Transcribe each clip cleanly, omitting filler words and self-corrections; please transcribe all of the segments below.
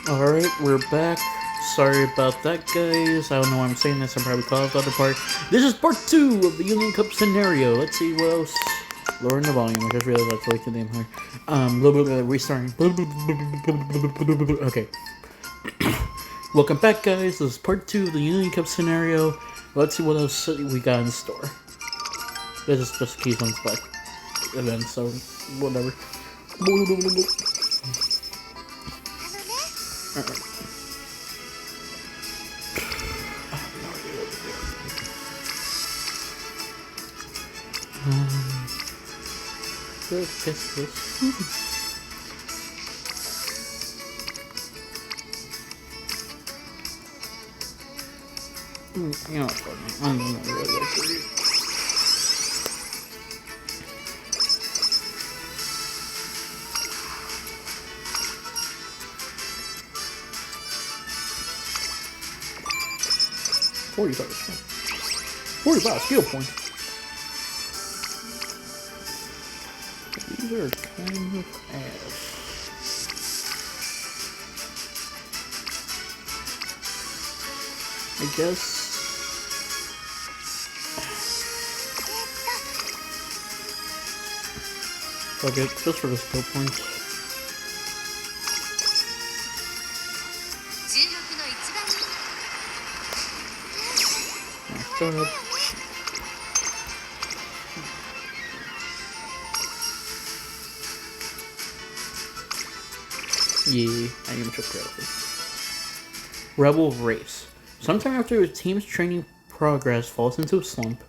Alright, we're back. Sorry about that, guys. I don't know why I'm saying this. I'm probably caught off the other part. This is part 2 of the Union Cup scenario. Let's see what else. Lowering the volume. I just realized that's way too damn high. Restarting. Okay. Welcome back, guys. This is part 2 of the Union Cup scenario. Let's see what else we got in store. This is just Keyzone's Black event, so whatever. Alright. Guess this. You know what? I'm not really like to read. $45 skill points. These are kind of ass. I guess. Okay, just for the skill points. Go ahead. Yeah, I am so proud of it. Rebel Race. Sometime after a team's training progress falls into a slump,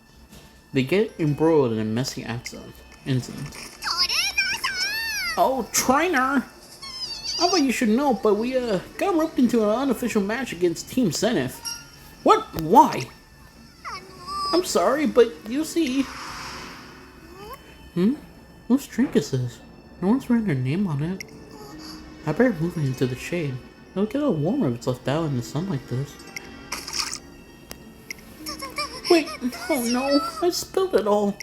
they get embroiled in a messy incident. Oh, trainer! I thought you should know, but we got roped into an unofficial match against Team Zenith. What? Why? I'm sorry, but you see... Whose drink is this? No one's written their name on it. I better move it into the shade. It'll get all warmer if it's left out in the sun like this. Wait, oh no, I spilled it all.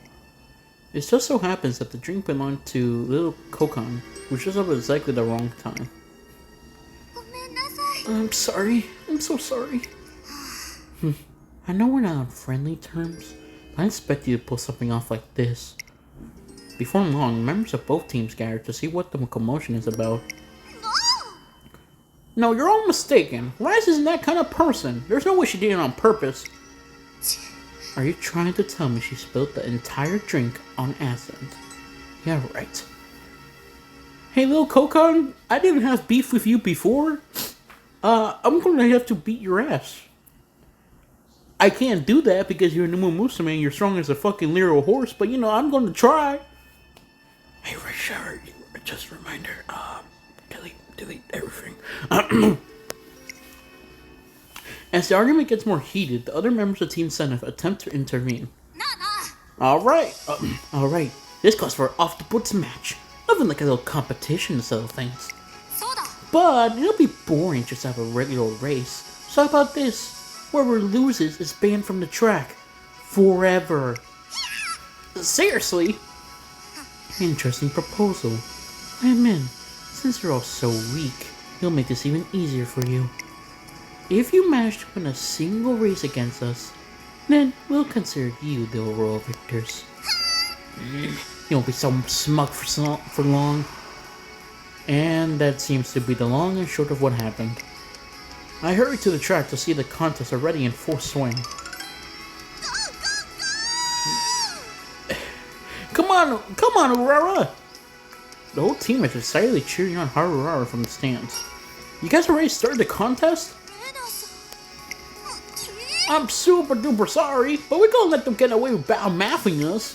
It just so happens that the drink belonged to little Kokon, which was up at exactly the wrong time. I'm sorry. I'm so sorry. I know we're not on friendly terms, but I expect you to pull something off like this. Before long, members of both teams gathered to see what the commotion is about. No, you're all mistaken. Raz isn't that kind of person. There's no way she did it on purpose. Are you trying to tell me she spilled the entire drink on accident? Yeah, right. Hey, little Kokon, I didn't have beef with you before. I'm gonna have to beat your ass. I can't do that because you're a Numa Musume and you're strong as a fucking literal horse, but you know, I'm gonna try. Hey, Richard, just a reminder, delete everything. As the argument gets more heated, the other members of Team Zenith attempt to intervene. Alright, this calls for an off-the-books match. Nothing like a little competition to settle things. But it'll be boring just to have a regular race. So how about this? Whoever loses is banned from the track. Forever. Seriously? Interesting proposal. I'm in. Since you're all so weak, it'll make this even easier for you. If you manage to win a single race against us, then we'll consider you the overall victors. You won't be so smug for long. And that seems to be the long and short of what happened. I hurried to the track to see the contest already in full swing. Come on, Aurora! The whole team is excitedly cheering on Harurara from the stands. You guys already started the contest? I'm super duper sorry, but we're gonna let them get away with bad-mouthing us.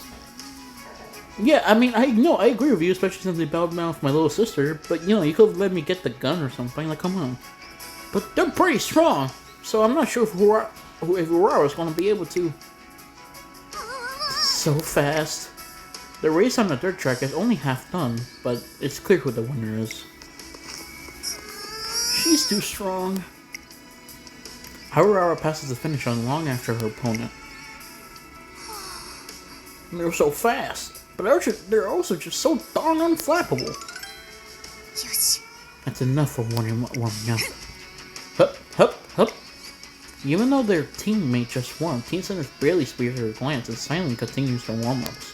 Yeah, I mean, I agree with you, especially since they bad-mouthed my little sister, but you know, you could have let me get the gun or something, like, come on. But they're pretty strong, so I'm not sure if Aurora is gonna be able to. So fast. The race on the dirt track is only half done, but it's clear who the winner is. She's too strong. Harurara passes the finish line long after her opponent. They're so fast, but they're also just so darn unflappable. That's enough for warming up. Hup, hup, hup. Even though their teammate just won, Team Center barely spares her glance and silently continues their warm-ups.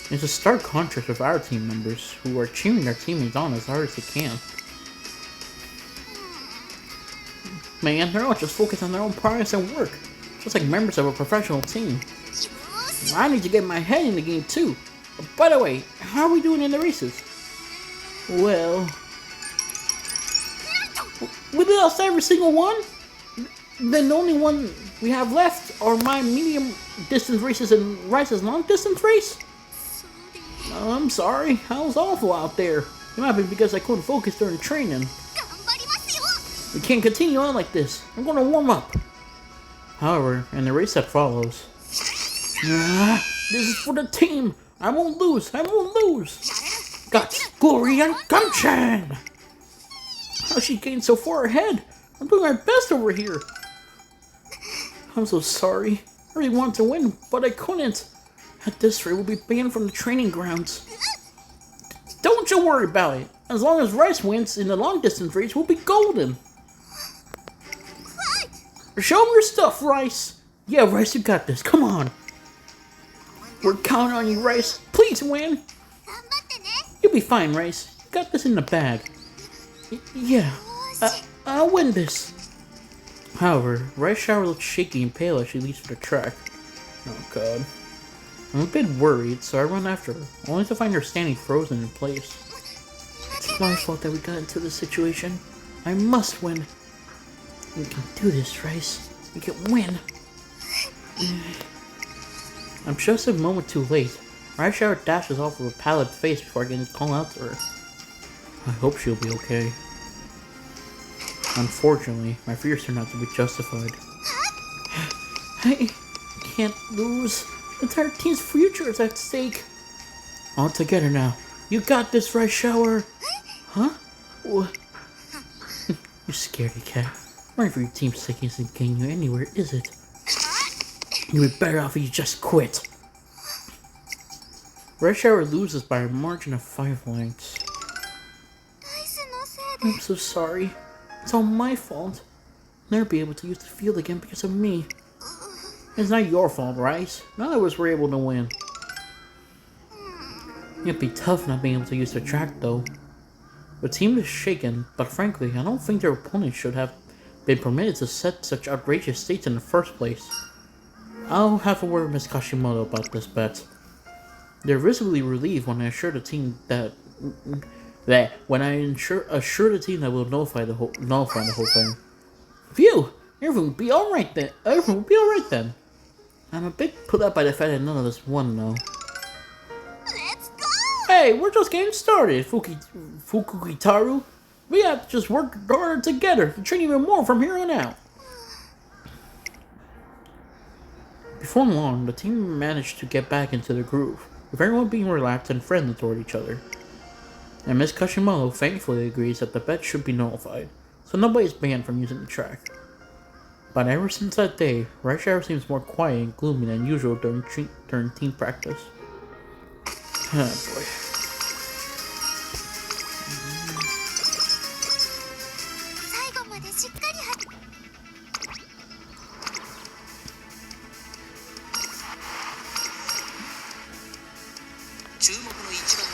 It's a stark contrast with our team members, who are cheering their teammates on as hard as they can. Man, they're all just focused on their own progress and work, just like members of a professional team. I need to get my head in the game too. By the way, how are we doing in the races? Well, we lost every single one? Then the only one we have left are my medium distance races and Rice's long distance race? I'm sorry, I was awful out there. It might be because I couldn't focus during training. We can't continue on like this. I'm gonna warm up. However, in the race that follows, this is for the team. I won't lose. I won't lose. Guts, glory, and gumption. How she gained so far ahead? I'm doing my best over here. I'm so sorry. I really wanted to win, but I couldn't. At this rate, we'll be banned from the training grounds. Don't you worry about it. As long as Rice wins in the long distance race, we'll be golden. Show them your stuff, Rice. Yeah, Rice, you got this. Come on. We're counting on you, Rice. Please win. You'll be fine, Rice. You got this in the bag. Yeah, I'll win this. However, Rice Shower looks shaky and pale as she leaves for the track. Oh god. I'm a bit worried, so I run after her, only to find her standing frozen in place. It's my fault that we got into this situation. I must win. We can do this, Rice. We can win. I'm just a moment too late. Rice Shower dashes off with a pallid face before I can call out to her. I hope she'll be okay. Unfortunately, my fears turn out to be justified. I can't lose. The entire team's future is at stake. All together now. You got this, Rice Shower. Huh? What? You scaredy cat. Running for your team's sake isn't getting you anywhere, is it? You'd be better off if you just quit. Rice Shower loses by a margin of 5 lengths. I'm so sorry. It's all my fault. I'll never be able to use the field again because of me. It's not your fault, Rice. None of us were able to win. It'd be tough not being able to use the track, though. The team is shaken, but frankly, I don't think their opponents should have been permitted to set such outrageous states in the first place. I'll have a word with Miss Kashimoto about this bet. They're visibly relieved when I assure the team that assure the team that we'll nullify the whole thing. Phew! Everything will be alright then. I'm a bit put out by the fact that none of us won, though. Let's go! Hey, we're just getting started, Fukukitaru. We have to just work harder together to train even more from here on out. Before long, the team managed to get back into the groove, with everyone being relaxed and friendly toward each other. And Miss Kashimoto thankfully agrees that the bet should be nullified, so nobody is banned from using the track. But ever since that day, Rice Shower seems more quiet and gloomy than usual during team practice. Oh boy. 注目の一番。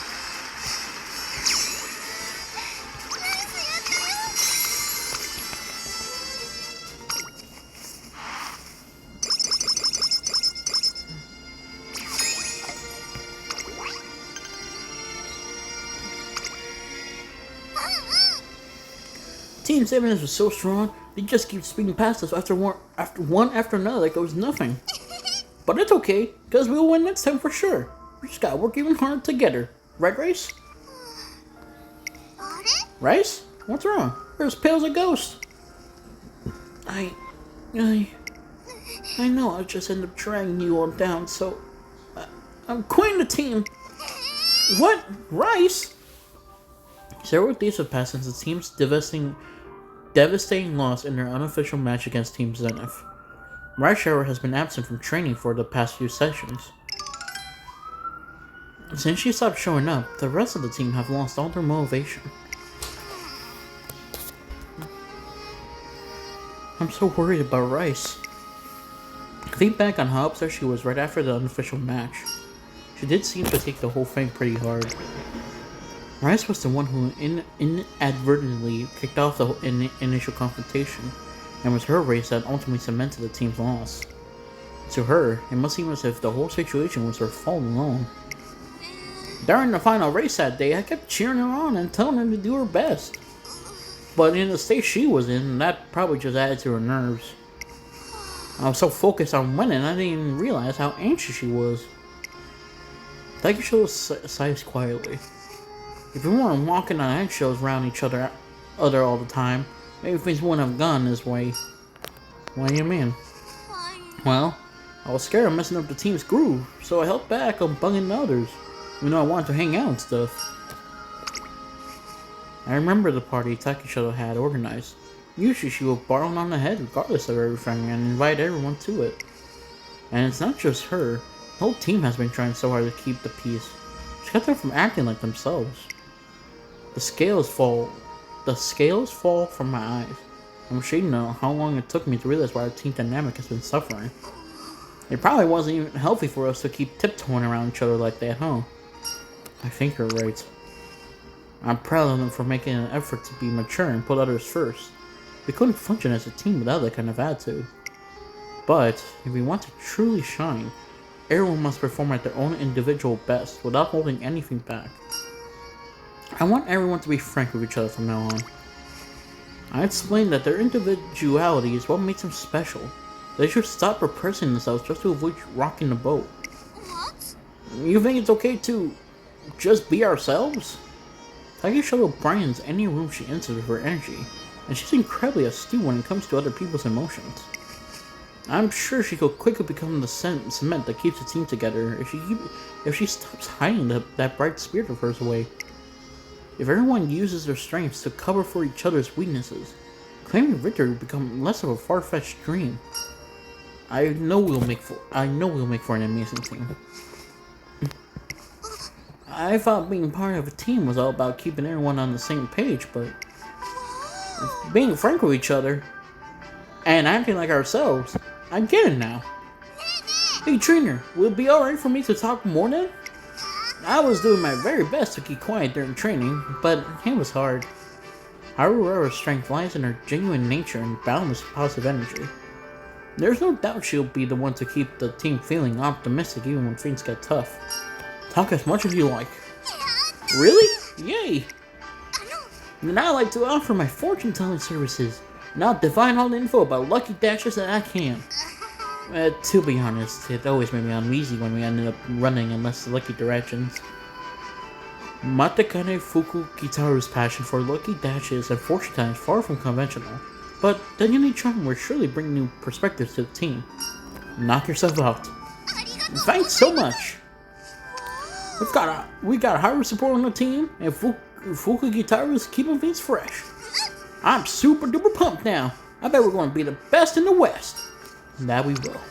Team 7 was so strong, they just keep speeding past us one after another like it was nothing. But it's okay, because we'll win next time for sure. We just gotta work even harder together. Right, Rice? Rice? What's wrong? You're as pale as a ghost. I know I'll just end up dragging you all down, so I'm quitting the team. What? Rice? Several days have passed since the team's devastating loss in their unofficial match against Team Zenith. Rice Shower has been absent from training for the past few sessions. Since she stopped showing up, the rest of the team have lost all their motivation. I'm so worried about Rice. Feedback on how upset she was right after the unofficial match. She did seem to take the whole thing pretty hard. Rice was the one who inadvertently kicked off the initial confrontation, and it was her race that ultimately cemented the team's loss. To her, it must seem as if the whole situation was her fault alone. During the final race that day, I kept cheering her on and telling her to do her best. But in the state she was in, that probably just added to her nerves. I was so focused on winning, I didn't even realize how anxious she was. Takeshita sighs quietly. If we weren't walking on eggshells around each other all the time, maybe things wouldn't have gone this way. What do you mean? Well, I was scared of messing up the team's groove, so I held back on bugging others. You know, I wanted to hang out and stuff. I remember the party Takeshita had organized. Usually she would barrel on the head regardless of everything and invite everyone to it. And it's not just her. The whole team has been trying so hard to keep the peace. She got them from acting like themselves. The scales fall from my eyes. I'm sure you know how long it took me to realize why our team dynamic has been suffering. It probably wasn't even healthy for us to keep tiptoeing around each other like that, huh? I think you're right. I'm proud of them for making an effort to be mature and put others first. We couldn't function as a team without that kind of attitude. But, if we want to truly shine, everyone must perform at their own individual best without holding anything back. I want everyone to be frank with each other from now on. I explained that their individuality is what makes them special. They should stop repressing themselves just to avoid rocking the boat. What? You think it's okay to just be ourselves? Takeshita brightens any room she enters with her energy, and she's incredibly astute when it comes to other people's emotions. I'm sure she could quickly become the cement that keeps the team together if she stops hiding that bright spirit of hers away. If everyone uses their strengths to cover for each other's weaknesses, claiming victory will become less of a far-fetched dream. I know we'll make for an amazing team. I thought being part of a team was all about keeping everyone on the same page, but being frank with each other and acting like ourselves, I get it now. Hey trainer, will it be alright for me to talk more then? I was doing my very best to keep quiet during training, but it was hard. Harura's strength lies in her genuine nature and boundless positive energy. There's no doubt she'll be the one to keep the team feeling optimistic even when things get tough. Talk as much as you like. Really? Yay! Then I'd like to offer my fortune-telling services, and I'll divine all the info about Lucky Dashes that I can. To be honest, it always made me uneasy when we ended up running in less lucky directions. Matakane Fukugitaru's passion for Lucky Dashes and fortune telling is far from conventional, but the unique charm will surely bring new perspectives to the team. Knock yourself out. Thanks so much! We got Haru support on the team, and Fukugitaru is keeping things fresh. I'm super duper pumped now. I bet we're going to be the best in the West. That we will.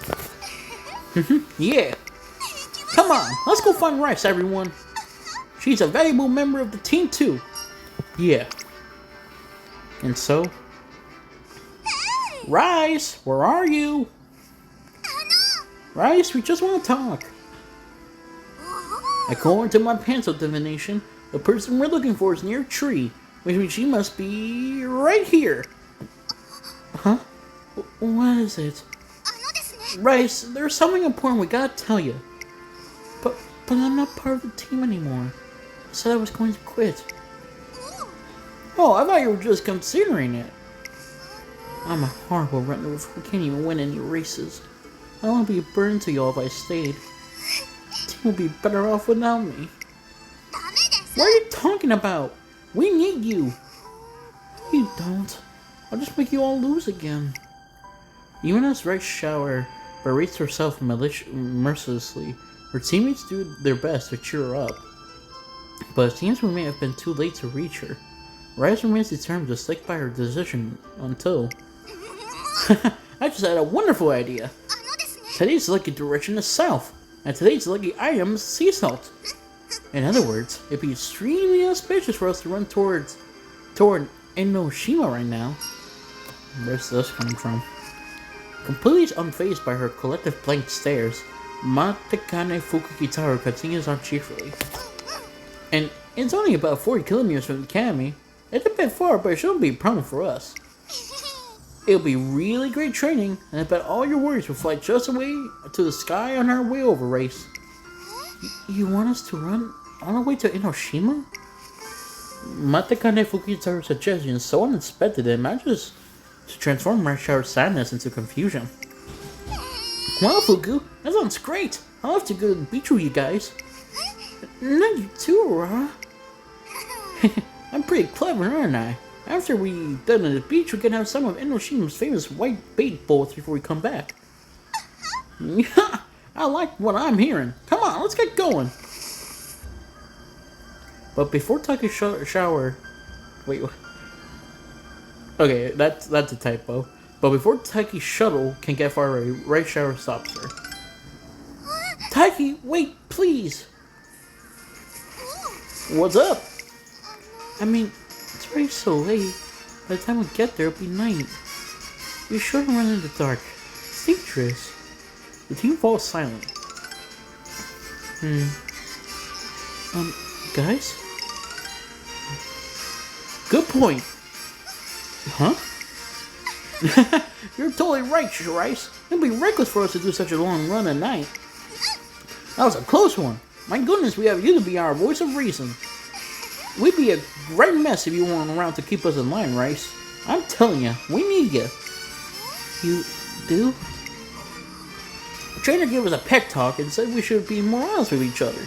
Yeah. Come on, let's go find Rice, everyone. She's a valuable member of the team too. Yeah. And so, Rice, where are you? Rice, we just want to talk. According to my pencil divination, the person we're looking for is near a tree, which means she must be right here. Huh? What is it? Rice, there's something important we gotta tell you. But I'm not part of the team anymore. I said I was going to quit. Oh, I thought you were just considering it. I'm a horrible runner who can't even win any races. I want to be a burden to y'all if I stayed. The team will be better off without me. What are you talking about? We need you. You don't. I'll just make you all lose again. Even as Rice Shower berates herself mercilessly, her teammates do their best to cheer her up. But it seems we may have been too late to reach her. Rice remains determined to stick by her decision until... I just had a wonderful idea! Today's lucky direction is south, and today's lucky item is sea salt. In other words, it'd be extremely auspicious for us to run toward Enoshima right now. Where's this coming from? Completely unfazed by her collective blank stares, Matekane Fukukitaru continues on cheerfully. And it's only about 40 kilometers from the academy. It's a bit far, but it shouldn't be a problem for us. It'll be really great training, and I bet all your worries will fly just away to the sky on our way over, Race. You want us to run all the way to Inoshima? Matekane Fukukitaru's suggestion is so unexpected that it manages to transform Marsha's sadness into confusion. Well, Fuku, that sounds great. I'll have to go to the beach with you guys. Not you too, Aurora. I'm pretty clever, aren't I? After we're done at the beach, we can have some of Inoshima's famous white bait bowls before we come back. Yeah, I like what I'm hearing. Come on, let's get going. But before Taki shower... Wait, what? Okay, that's a typo. But before Taiki's shuttle can get far away, Right Shower stops her. Taiki, wait, please! What's up? I mean, it's already so late. By the time we get there, it'll be night. We shouldn't run in the dark. It's dangerous. The team falls silent. Guys? Good point! Huh? You're totally right, Rice. It'd be reckless for us to do such a long run at night. That was a close one. My goodness, we have you to be our voice of reason. We'd be a great mess if you weren't around to keep us in line, Rice. I'm telling you, we need you. You do? The trainer gave us a pep talk and said we should be more honest with each other.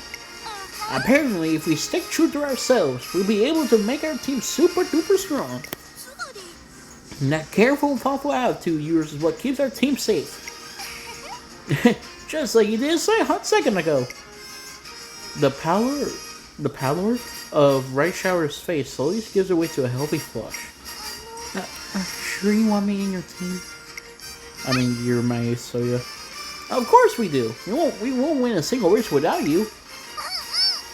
Apparently, if we stick true to ourselves, we'll be able to make our team super duper strong. And that careful, thoughtful attitude of yours is what keeps our team safe. Just like you did say a hot second ago. The pallor of Right Shower's face slowly gives way to a healthy flush. Sure you want me in your team? I mean, you're my ace, so yeah. Of course we do. We won't win a single race without you.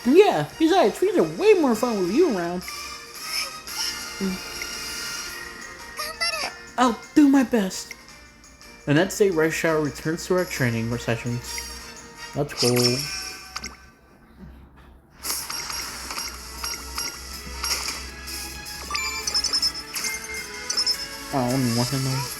And yeah, besides, trees are way more fun with you around. I'll do my best. The next day, Right Shower returns to our training sessions. Let's go. Oh, only one him though.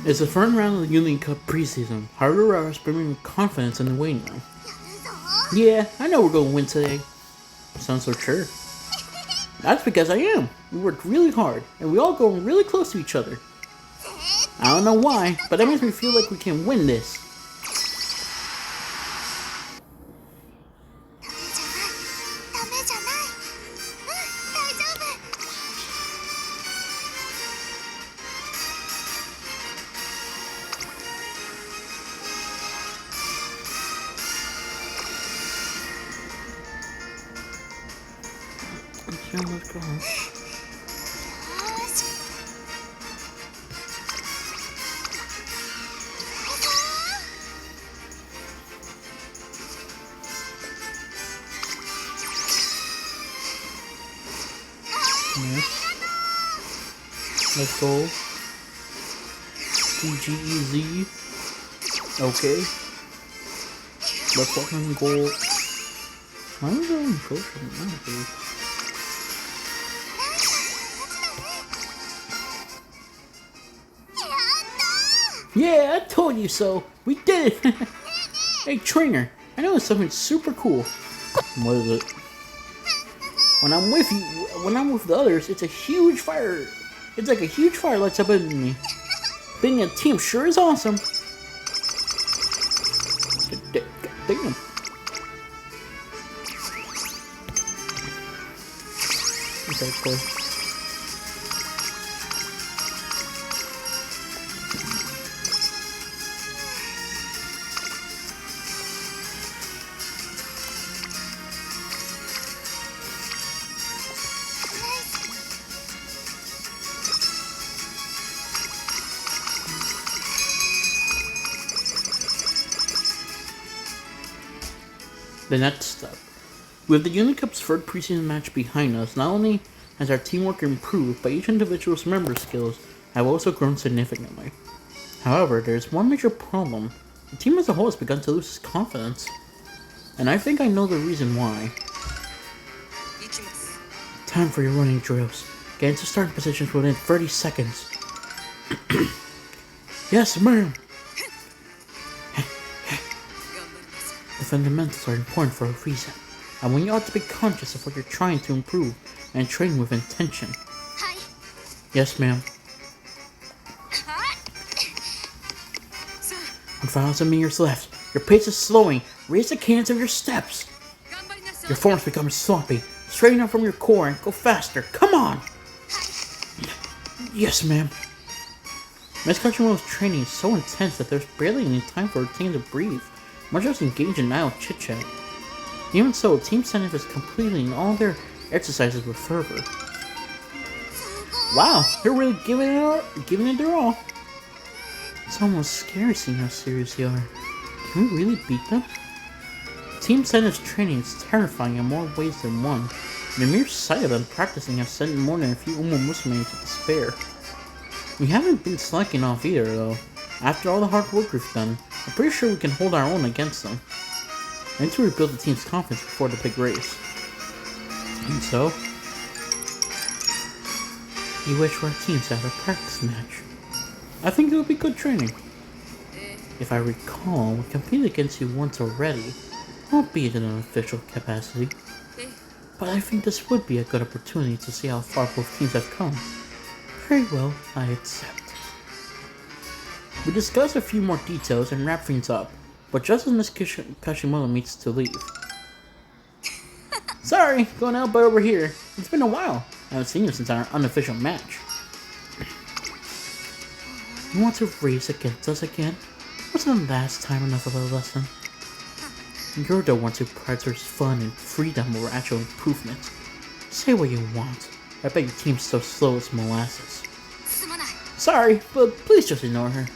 It's the front round of the Union Cup preseason. Haruara is bringing confidence in the waiting room. Yeah, I know we're going to win today. Sounds so sure. That's because I am. We worked really hard, and we all going really close to each other. I don't know why, but that makes me feel like we can win this. So let's go. Let's go. DGEZ. Okay. Let's fucking go. How is that even go from now, dude? Yeah, I told you so. We did it. Hey, trainer. I know it's something super cool. What is it? When I'm with you, when I'm with the others, it's a huge fire. It's like a huge fire lights up in me. Being a team sure is awesome. Damn. Okay, cool. The next step. With the Unicup's third preseason match behind us, not only has our teamwork improved, but each individual's member skills have also grown significantly. However, there is one major problem. The team as a whole has begun to lose its confidence. And I think I know the reason why. Time for your running drills. Get into starting positions within 30 seconds. Yes, ma'am! The fundamentals are important for a reason, and when you ought to be conscious of what you're trying to improve and train with intention. Yes, ma'am. 1,000 meters left. Your pace is slowing. Raise the cadence of your steps. Your form's becoming sloppy. Straighten up from your core and go faster. Come on! Yes, ma'am. Miss Kachimoto's training is so intense that there's barely any time for her team to breathe, much less engage in idle chit-chat. Even so, Team Senif is completing all their exercises with fervor. Wow, they're really giving it their all. It's almost scary seeing how serious they are. Can we really beat them? Team Senif's training is terrifying in more ways than one. The mere sight of them practicing has sent more than a few Umo Musume into despair. We haven't been slacking off either, though. After all the hard work we've done, I'm pretty sure we can hold our own against them. I need to rebuild the team's confidence before the big race. And so, you wish for our teams to have a practice match. I think it would be good training. If I recall, we competed against you once already, albeit in an official capacity. But I think this would be a good opportunity to see how far both teams have come. Very well, I accept. We discuss a few more details and wrap things up, but just as Miss Kashimoto meets to leave. Sorry, going out by over here. It's been a while. I haven't seen you since our unofficial match. You want to race against us again? Wasn't the last time enough of a lesson? You're the one who prioritizes fun and freedom over actual improvement. Say what you want. I bet your team's so slow as molasses. Sorry, but please just ignore her.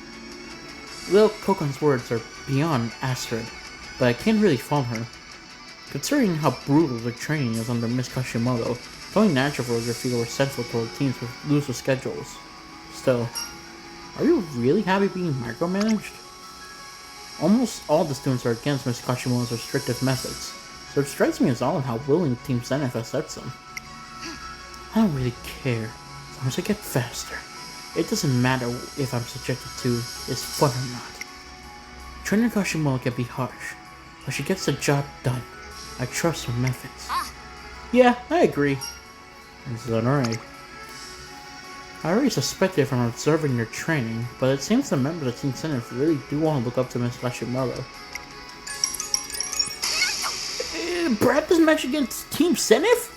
Lil Kokon's words are beyond acid, but I can't really fault her. Considering how brutal the training is under Miss Kashimoto, it's only natural for her to feel resentful toward teams with looser schedules. Still, are you really happy being micromanaged? Almost all the students are against Miss Kashimoto's restrictive methods, so it strikes me as odd how willing Team Senif accepts them. I don't really care, as long as I get faster. It doesn't matter if I'm subjected to is fun or not. Trainer Kashimoto can be harsh, but she gets the job done. I trust her methods. Yeah, I agree. Is that alright? I already suspected from observing your training, but it seems the members of Team Senif really do want to look up to Miss Kashimoto. Practice match against Team Senif?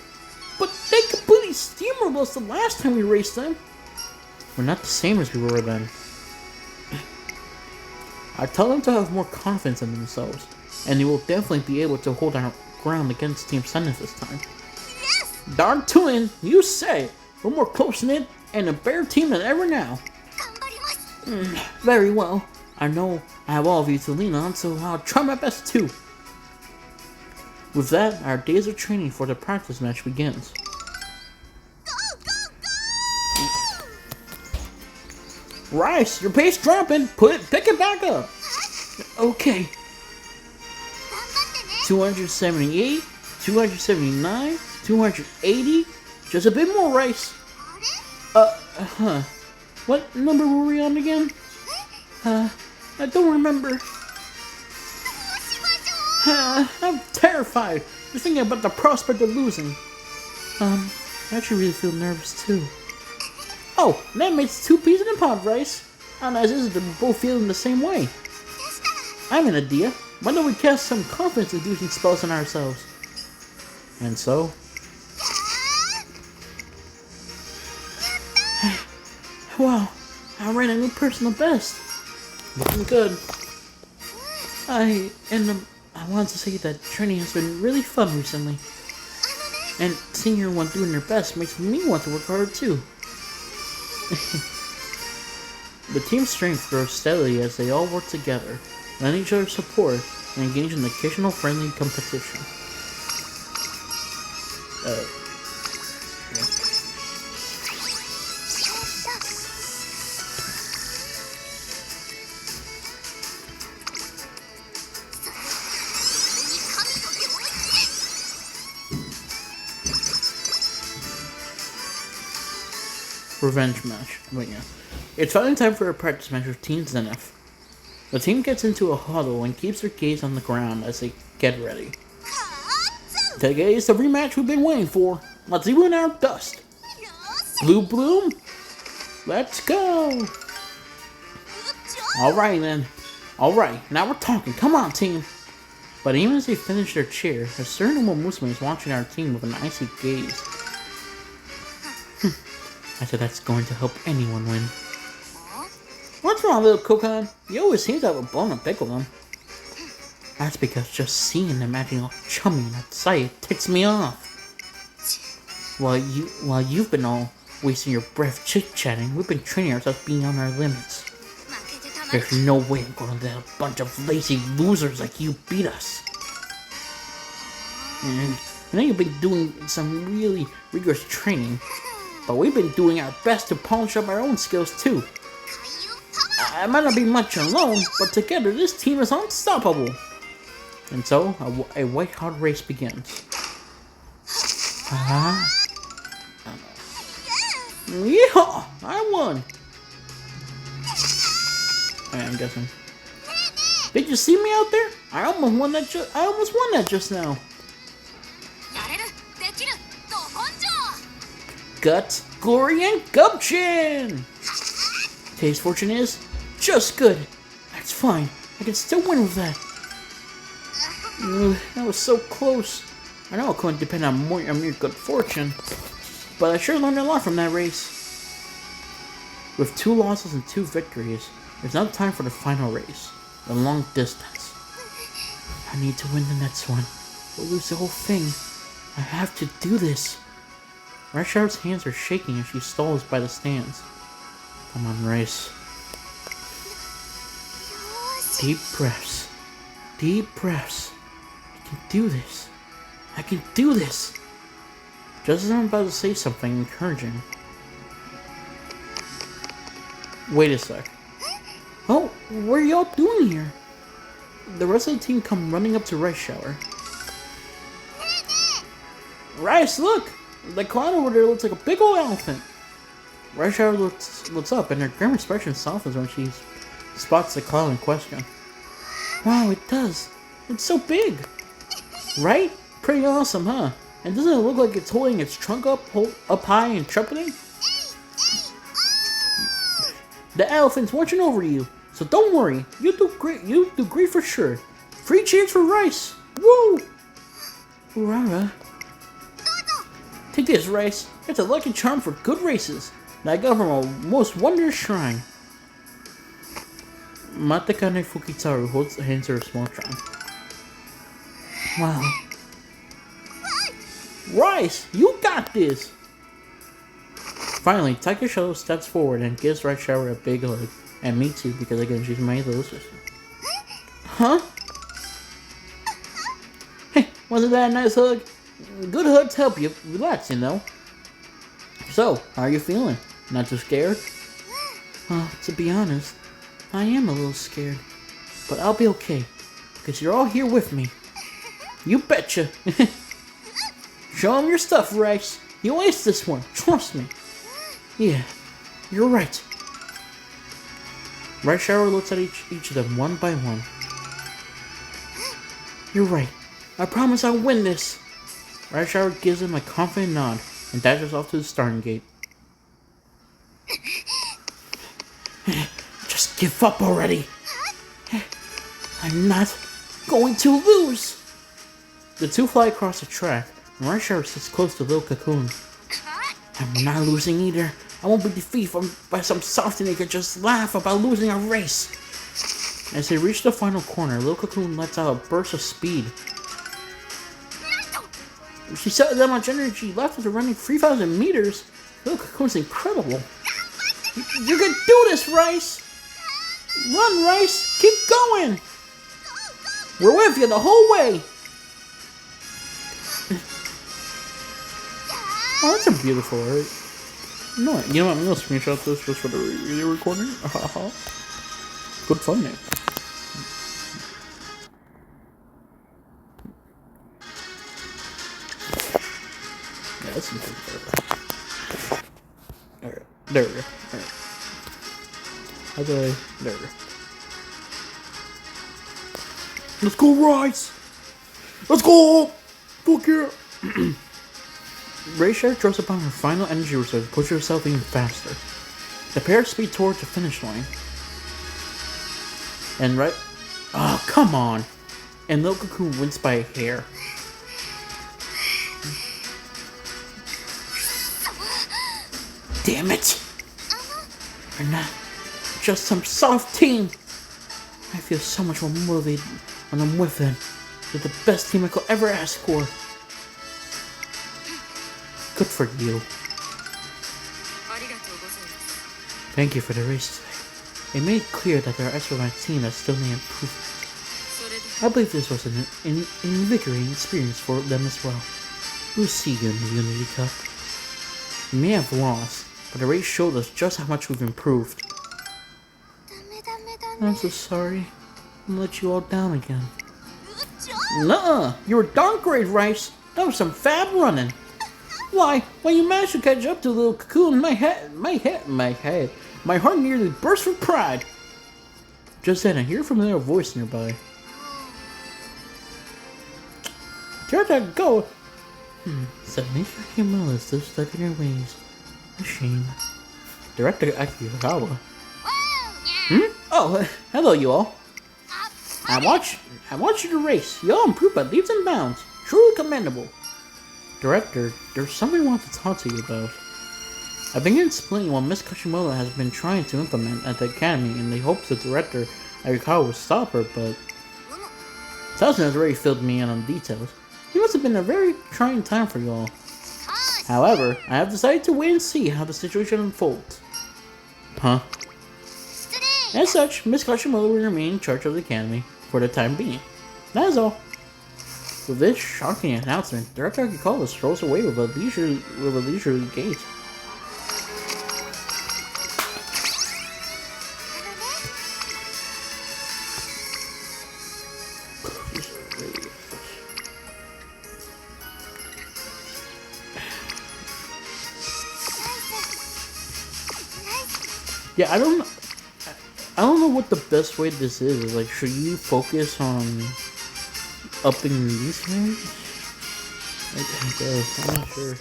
But they completely steamrolled us the last time we raced them. We're not the same as we were then. I tell them to have more confidence in themselves, and they will definitely be able to hold our ground against Team Senif this time. Yes! Darn tootin', you say it. We're more close-knit and a better team than ever now. 頑張ります Very well. I know I have all of you to lean on, so I'll try my best too. With that, our days of training for the practice match begins. Rice, your pace dropping. Pick it back up. Okay. 頑張ってね 278, 279, 280. Just a bit more, Rice. あれ What number were we on again? I don't remember. どうしましょう I'm terrified. Just thinking about the prospect of losing. I actually really feel nervous too. Oh, that makes 2 peas in a pod, Rice. How nice is it that we're both feeling the same way? でしたら I'm an idea. Why don't we cast some confidence-inducing spells on ourselves? And so... Wow, I ran a new personal best. Looking good. I wanted to say that training has been really fun recently. And seeing everyone doing their best makes me want to work harder too. The team's strength grows steadily as they all work together, lend each other support, and engage in occasional friendly competition. Yeah. Revenge match. But yeah. It's finally time for a practice match with Team Zenith. The team gets into a huddle and keeps their gaze on the ground as they get ready. カーツ Today is the rematch we've been waiting for. Let's see who in our dust. よーし Blue Bloom, let's go. うっちょ Alright then. Alright, now we're talking. Come on, team. But even as they finish their cheer, a certain Momusme is watching our team with an icy gaze. I said that's going to help anyone win. What's wrong, little Kokon? You always seem to have a bone to pick with them. That's because just seeing them acting all chummy and that sight ticks me off. While you've been all wasting your breath chit-chatting, we've been training ourselves beyond our limits. 負けてたまる There's no way I'm gonna let a bunch of lazy losers like you beat us. And I know you've been doing some really rigorous training, but we've been doing our best to polish up our own skills too. 海遊パワー I might not be much alone, but together this team is unstoppable. And so, a white-hot race begins. Yeah, I won. I'm guessing. Did you see me out there? I almost won that just now. やれるできるど根性 Guts, glory, and gumption! Today's fortune is just good. That's fine. I can still win with that. That was so close. I know it couldn't depend on mere good fortune, but I sure learned a lot from that race. With 2 losses and 2 victories, it's now time for the final race, the long distance. I need to win the next one, or lose the whole thing. I have to do this. Rashard's hands are shaking as she stalls by the stands. Come on, race. よーし Deep breaths. Deep breaths. I can do this. I can do this. Just as I'm about to say something encouraging. Wait a sec. Oh, what are y'all doing here? The rest of the team come running up to Rice Shower. Rice, look! The clown over there looks like a big old elephant. Rice Shower looks up and her grim expression softens when she spots the clown in question. Wow, it does. It's so big. Right? Pretty awesome, huh? And doesn't it look like it's holding its trunk up high and trumpeting? The elephant's watching over you, so don't worry. You do great for sure. 3 cheers for Rice. Woo! Urara. Take this, Rice. It's a lucky charm for good races that I got from a most wondrous shrine. Matakane Fukitaru holds the hands of her small charm. Wow. Rice, you got this! Finally, Takesho steps forward and gives Red Shower a big hug. And me too, because again, she's my little sister. Huh? Hey, wasn't that a nice hug? Good hugs help you relax, you know. So, how are you feeling? Not too scared? To be honest, I am a little scared. But I'll be okay, because you're all here with me. You betcha. Show him your stuff, Rice. You'll ace this one, trust me. Yeah, you're right. Rice Shower looks at each of them one by one. You're right. I promise I'll win this. Rice Shower gives him a confident nod and dashes off to the starting gate. Just give up already. I'm not going to lose. The two fly across the track, and Rice Shower sits close to Lil Cocoon. I'm not losing either. I won't be defeated by some softy that could just laugh about losing a race. As they reach the final corner, Lil Cocoon lets out a burst of speed. She set that much energy left after running 3,000 meters. Lil Cocoon's incredible. You can do this, Rice! Run, Rice! Keep going! We're with you the whole way! Oh, that's a beautiful art. You know what? I'm gonna screenshot this just for the video recording. Good fun, man. Yeah, that's some good. Alright, there we go. Alright. How do I? There we go. Let's go, Rice! Let's go! Fuck yeah! Rachel draws upon her final energy reserve to push herself even faster. The pair speed towards the finish line. And oh, come on! And Lil Cocoon wins by a hair. Damn it! We're not just some soft team! I feel so much more motivated when I'm with them. They're the best team I could ever ask for. Good for you. Thank you for the race today. It made clear that there are aspects of my team that still need improvement. I believe this was an invigorating experience for them as well. We'll see you in the Unity Cup. We may have lost, but the race showed us just how much we've improved. I'm so sorry. I'm let you all down again. Nuh-uh! You were darn great, Rice! That was some fab running! Why, when you managed to catch up to Lil Cocoon, my heart nearly burst with pride. Just then, I hear a familiar voice nearby. There I go. Suddenly, Himura is still stuck in her ways. A shame. Director Akihikawa. Oh, hello, you all. I watched you race. You all improved by leaps and bounds. Truly commendable. Director, there's something I want to talk to you about. I've been explaining what Miss Kashimoto has been trying to implement at the academy in the hopes that Director Ayukawa would stop her, but Towson has already filled me in on details. It must have been a very trying time for you all. However, I have decided to wait and see how the situation unfolds. Huh? As such, Miss Kashimoto will remain in charge of the academy for the time being. That is all. With this shocking announcement, Director Akikawa strolls away with a leisurely gait. Yeah, I don't know what the best way this is. Like, should you focus on upping these guys? I guess, I'm not sure.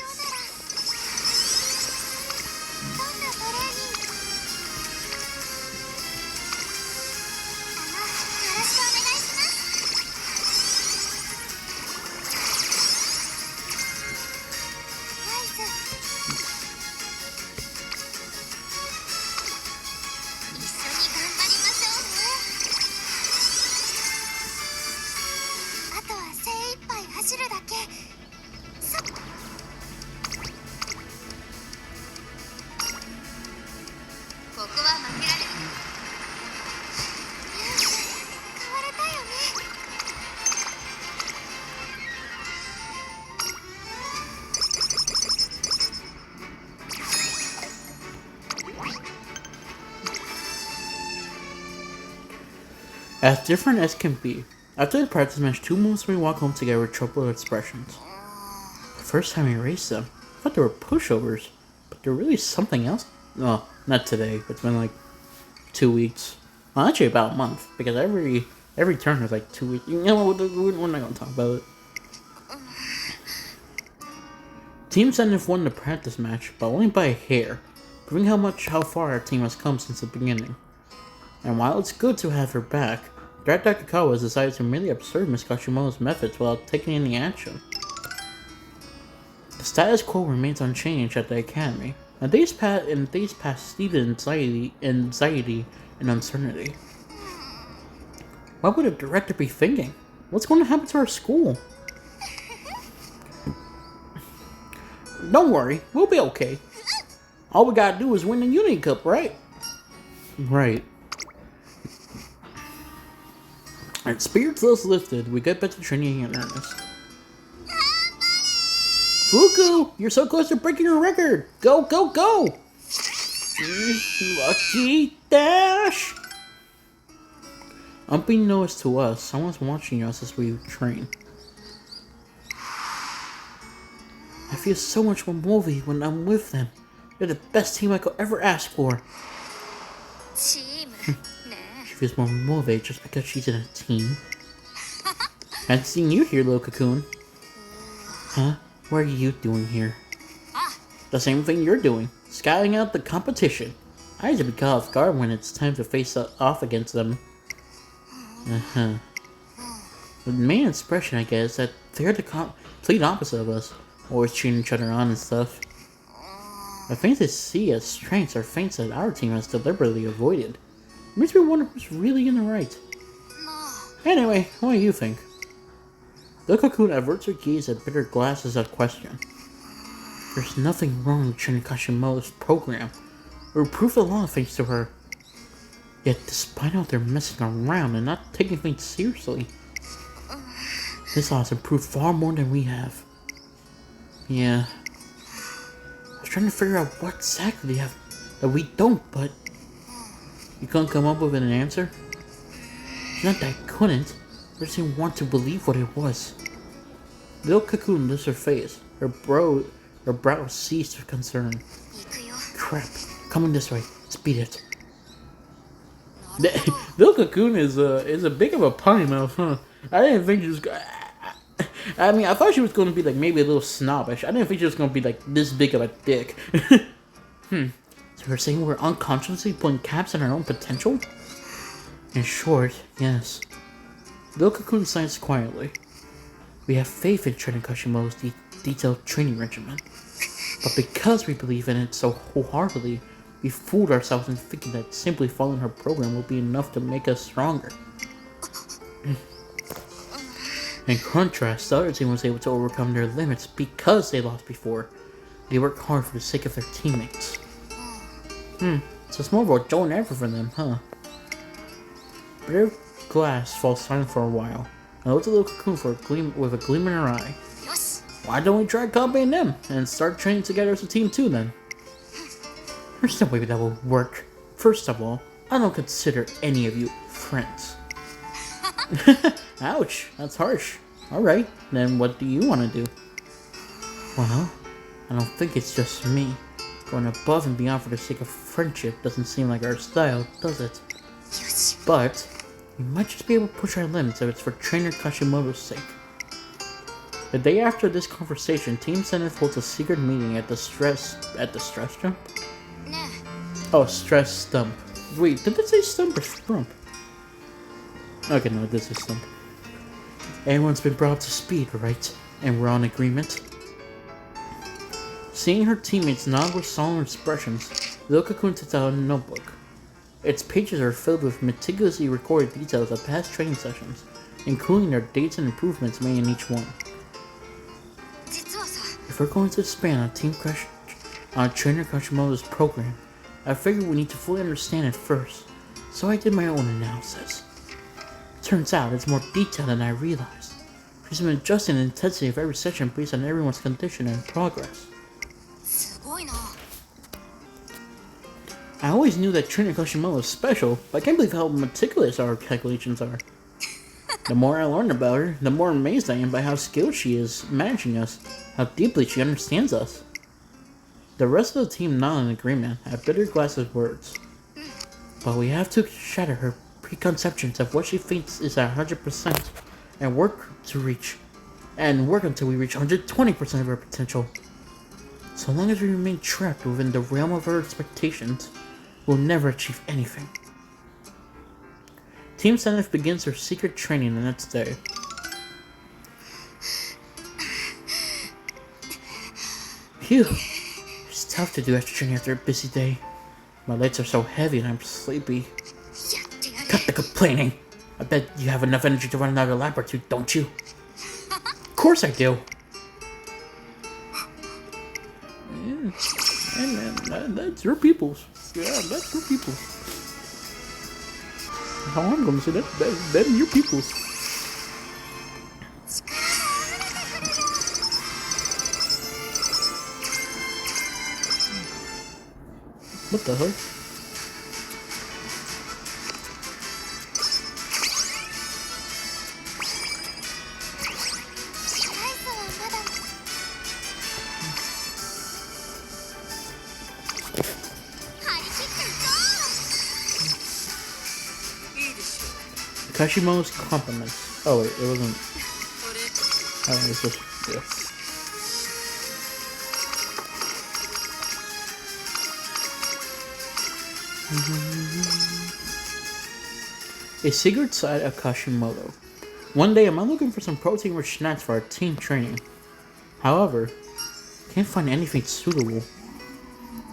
As different as can be, after the practice match, two months walk home together with troubled expressions. The first time we raced them, I thought they were pushovers, but they're really something else. Well, not today, but it's been like 2 weeks. Well, actually about a month, because every turn is like 2 weeks. You know, we're not going to talk about it. Team Zenith won the practice match, but only by a hair, proving how far our team has come since the beginning. And while it's good to have her back, Drat Dakikawa has decided to merely observe Miss Kashimoto's methods without taking any action. The status quo remains unchanged at the academy, and days pass steeped in anxiety and uncertainty. What would a director be thinking? What's going to happen to our school? Don't worry, we'll be okay. All we gotta do is win the Uni Cup, right? Right. And spirits thus lifted, we get back to training in earnest. Fuku, you're so close to breaking your record! Go, go, go! Lucky dash! Unbeknownst to us, someone's watching us as we train. I feel so much more movie when I'm with them. They're the best team I could ever ask for. She feels more motivated just because she's in a team. Hadn't seen you here, little cocoon. Huh? What are you doing here? The same thing you're doing. Scouting out the competition. I usually be caught off guard when it's time to face off against them. The main expression, I guess, is that they're the complete opposite of us. Always cheering each other on and stuff. The things they see as strengths are things that our team has deliberately avoided. It makes me wonder who's really in the right. Anyway, what do you think? The cocoon averts her gaze at bitter glasses at question. There's nothing wrong with Training Kashimoto's program. We're proof of a lot of things to her. Yet, despite all their messing around and not taking things seriously, this law has improved far more than we have. Yeah. I was trying to figure out what exactly they have that we don't, but you couldn't come up with an answer? It's not that I couldn't, I just didn't want to believe what it was. Little cocoon lifts her face. Her brow seized with concern. Crap, coming this way. Speed it. Little cocoon is a big of a potty mouth, huh? I didn't think she was. I mean, I thought she was going to be like maybe a little snobbish. I didn't think she was going to be like this big of a dick. So you're saying we're unconsciously putting caps on our own potential? In short, yes. Little cocoon signs quietly. We have faith in Training Kashimoto's detailed training regimen. But because we believe in it so wholeheartedly, we fooled ourselves in thinking that simply following her program will be enough to make us stronger. In contrast, the other team was able to overcome their limits because they lost before. They worked hard for the sake of their teammates. So it's more of a Joe and Ever for them, huh? Bitter glass falls silent for a while. I looked at Little Cocoon with a gleam in her eye. Why don't we try copying them and start training together as a team too then? There's no way that will work. First of all, I don't consider any of you friends. Ouch, that's harsh. Alright, then what do you want to do? Well, I don't think it's just me. Going above and beyond for the sake of friendship doesn't seem like our style, does it? But, we might just be able to push our limits if it's for Trainer Kashimoto's sake. The day after this conversation, Team Zenith holds a secret meeting at the stress jump? Oh, stress stump. Wait, did it say stump or stump? Okay, no, this is stump. Everyone's been brought up to speed, right? And we're on agreement? Seeing her teammates nod with solemn expressions, Little Cocoon takes out a notebook. Its pages are filled with meticulously recorded details of past training sessions, including their dates and improvements made in each one. If we're going to expand on Trainer Kashimoto's program, I figured we need to fully understand it first, so I did my own analysis. Turns out it's more detailed than I realized. She's been adjusting the intensity of every session based on everyone's condition and progress. I always knew that Trina Kashimoto was special, but I can't believe how meticulous our calculations are. The more I learn about her, the more amazed I am by how skilled she is managing us, how deeply she understands us. The rest of the team not in agreement have bitter glass of words. But we have to shatter her preconceptions of what she thinks is at 100% and work until we reach 120% of her potential. So long as we remain trapped within the realm of her expectations, we'll never achieve anything. Team Senif begins their secret training the next day. Phew, it's tough to do extra training after a busy day. My legs are so heavy and I'm sleepy. Cut the complaining! I bet you have enough energy to run another lap or two, don't you? Of course I do! Yeah, that's your peoples. Yeah, that's your peoples. How I'm gonna say that? Them your peoples. What the hell? Kashimoto's compliments. Oh wait, it wasn't. Oh, it's just yeah. A secret side of Kashimoto. One day, I'm out looking for some protein-rich snacks for our team training. However, can't find anything suitable.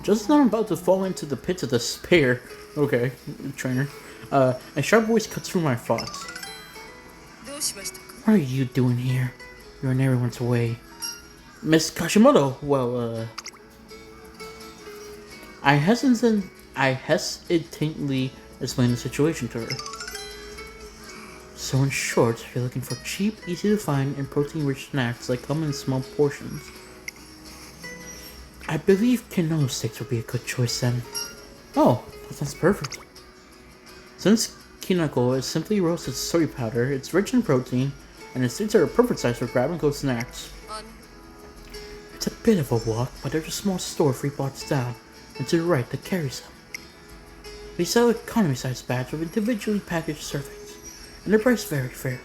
Just as I'm about to fall into the pits of despair, okay, trainer, a sharp voice cuts through my thoughts. What are you doing here? You're in everyone's way. Miss Kashimoto, well, I hesitantly explained the situation to her. So in short, you're looking for cheap, easy to find, and protein-rich snacks that come in small portions. I believe Kinono sticks would be a good choice then. Oh, that sounds perfect. Since Kinoko is simply roasted soy powder, it's rich in protein, and the sticks are a perfect size for grab-and-go snacks. It's a bit of a walk, but there's a small store 3 blocks down, and to the right that carries them. We sell economy-sized bags with individually packaged servings, and they're priced very fairly.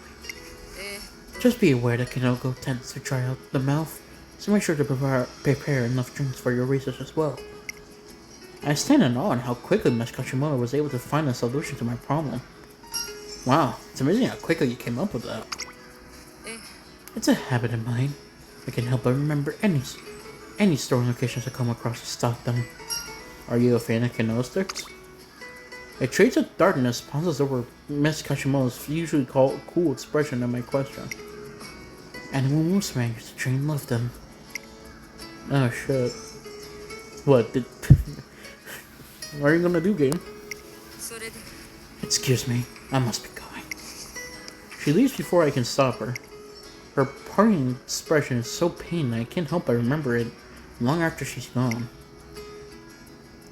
Just be aware that Kinoko tends to dry out the mouth, so make sure to prepare enough drinks for your racers as well. I stand in awe on how quickly Miss Kashimoto was able to find a solution to my problem. Wow, it's amazing how quickly you came up with that. It's a habit of mine. I can help but remember any store locations I come across to stock them. Are you a fan of Kinono sticks? A trace of darkness passes over Miss Kashimoto's usually cool expression at my question. And when Mooseman used to train loved them. Oh shit. What did... What are you gonna do, game? Excuse me, I must be going. She leaves before I can stop her. Her parting expression is so pained that I can't help but remember it long after she's gone.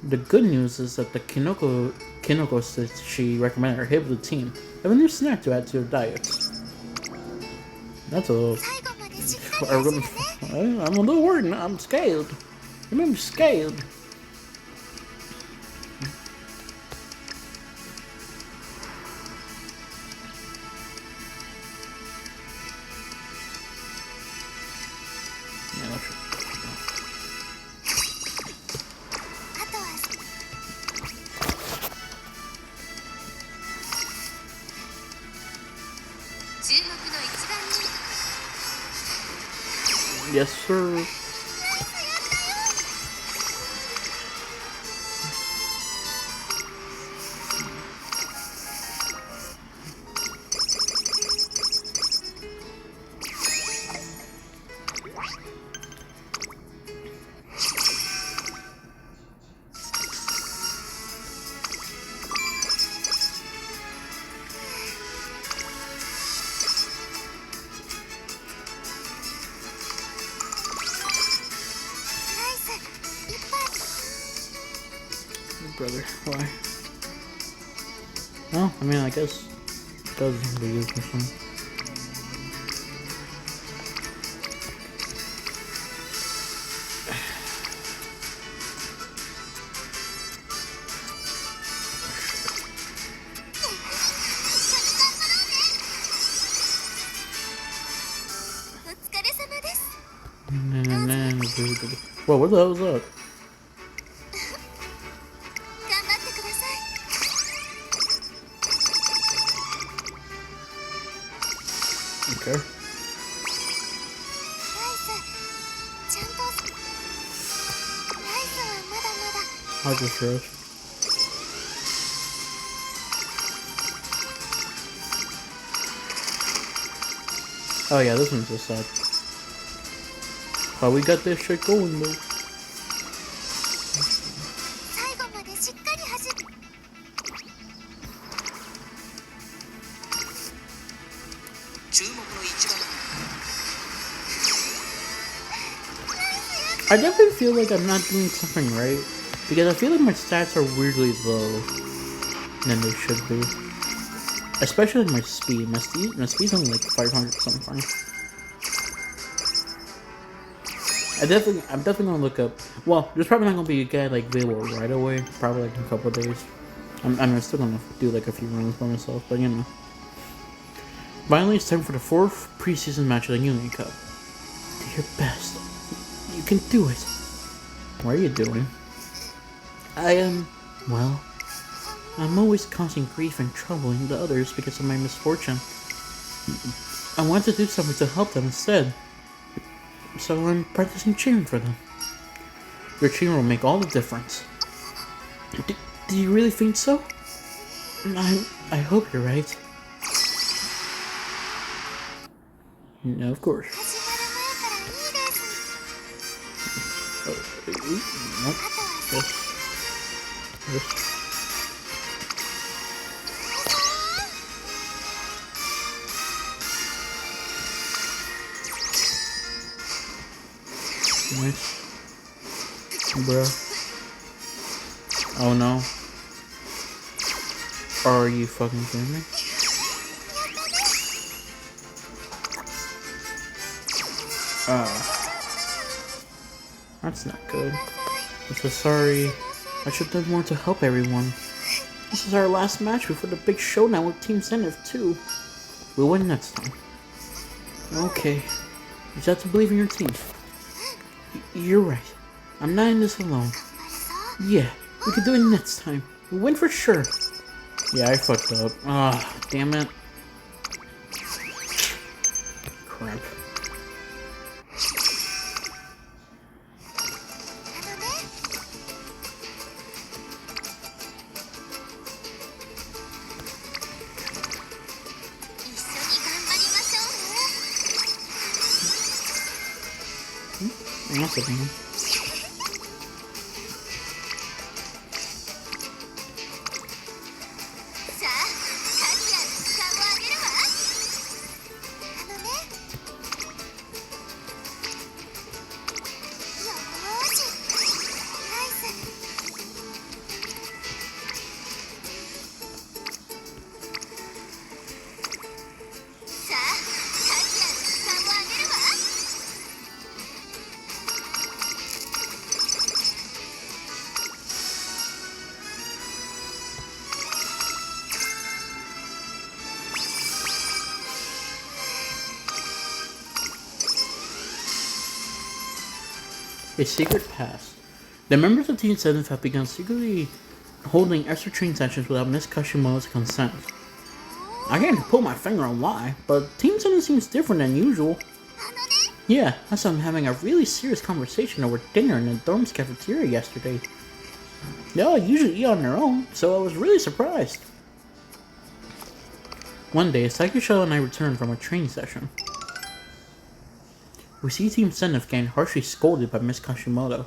The good news is that the Kinoko sticks she recommended are hit with the team. Have a new snack to add to your diet. That's a little... I'm a little worried now. I'm scared. I'm scared. Yes, sir. brother. Why? Well, I mean, I guess it does be used or something. Whoa, what the hell was that? Okay. I just rushed. Oh yeah, this one's just sad. Oh, we got this shit going though. I definitely feel like I'm not doing something right, because I feel like my stats are weirdly low than they should be. Especially my speed. My speed's only like 500 something. I'm definitely gonna look up. Well, there's probably not gonna be a guy like available right away. Probably like in a couple of days. I'm still gonna do like a few runs by myself, but you know. Finally, it's time for the 4th preseason match of the Unity Cup. Do your best. You can do it. What are you doing? I am, well, I'm always causing grief and troubling the others because of my misfortune. I want to do something to help them instead. So I'm practicing cheering for them. Your cheering will make all the difference. Do you really think so? I hope you're right. No, of course. Nope. This. Nice. Bruh. Oh no. Are you fucking kidding me? That's not good. I'm so sorry. I should have done more to help everyone. This is our last match before the big showdown with Team Zenith too. We'll win next time. Okay. You just have to believe in your team. You're right. I'm not in this alone. Yeah, we can do it next time. We'll win for sure. Yeah, I fucked up. Ah, damn it. Crap. That's a thing. A secret past. The members of Team 7 have begun secretly holding extra training sessions without Miss Kashimoto's consent. I can't put my finger on why, but Team 7 seems different than usual. Yeah, I saw them having a really serious conversation over dinner in the dorm's cafeteria yesterday. They all usually eat on their own, so I was really surprised. One day, Saikushou and I returned from a training session. We see Team Zenith getting harshly scolded by Miss Kashimoto.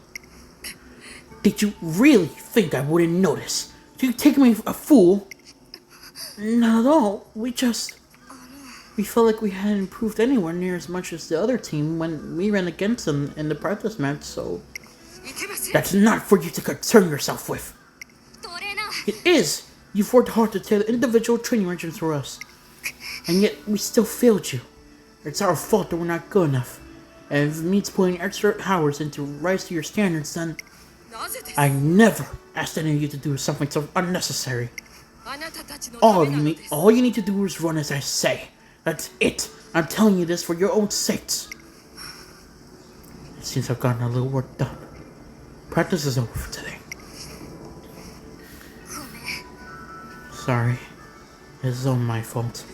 Did you really think I wouldn't notice? Did you take me a fool? Not at all. We felt like we hadn't improved anywhere near as much as the other team when we ran against them in the practice match, so... That's not for you to concern yourself with. It is! You've worked hard to tailor individual training regimens for us. And yet, we still failed you. It's our fault that we're not good enough. And if it means putting extra hours into rise to your standards, then... I never asked any of you to do something so unnecessary. All you need to do is run as I say. That's it. I'm telling you this for your own sakes. It seems I've gotten a little worked up. Practice is over for today. Sorry. This is all my fault.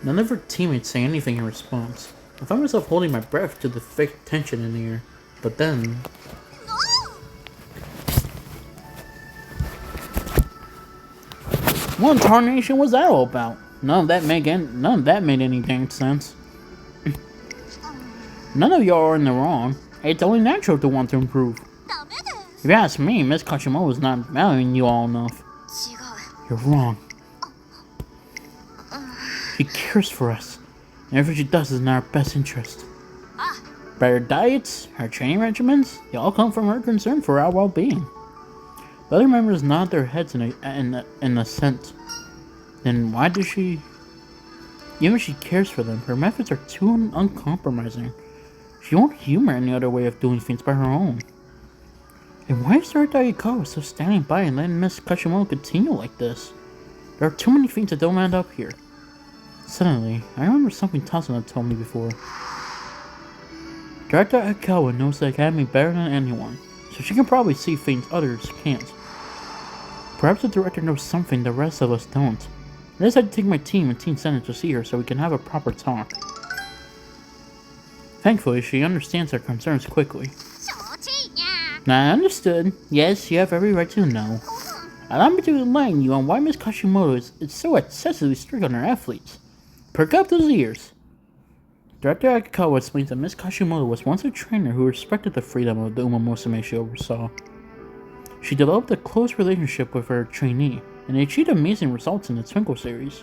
None of her teammates say anything in response. I found myself holding my breath to the fake tension in the air. But then... What tarnation was that all about? None of that made any dang sense. None of y'all are in the wrong. It's only natural to want to improve. If you ask me, Miss Kashimoto is not valuing you all enough. You're wrong. She cares for us, and everything she does is in our best interest. Better diets, her training regimens, they all come from her concern for our well-being. The other members nod their heads in assent. Then why does she... Even if she cares for them, her methods are too uncompromising. She won't humor any other way of doing things by her own. And why is Director Ayakawa still standing by and letting Miss Kashimoto continue like this? There are too many things that don't add up here. Suddenly, I remember something Tasuna told me before. Director Ayakawa knows the academy better than anyone, so she can probably see things others can't. Perhaps the director knows something the rest of us don't. I decided to take my team and Team Senate to see her so we can have a proper talk. Thankfully, she understands our concerns quickly. I understood. Yes, you have every right to know. Allow me to enlighten you on why Miss Kashimoto is so excessively strict on her athletes. Perk up those ears. Director Ayakawa explains that Miss Kashimoto was once a trainer who respected the freedom of the Uma Musume she oversaw. She developed a close relationship with her trainee, and they achieved amazing results in the Twinkle series.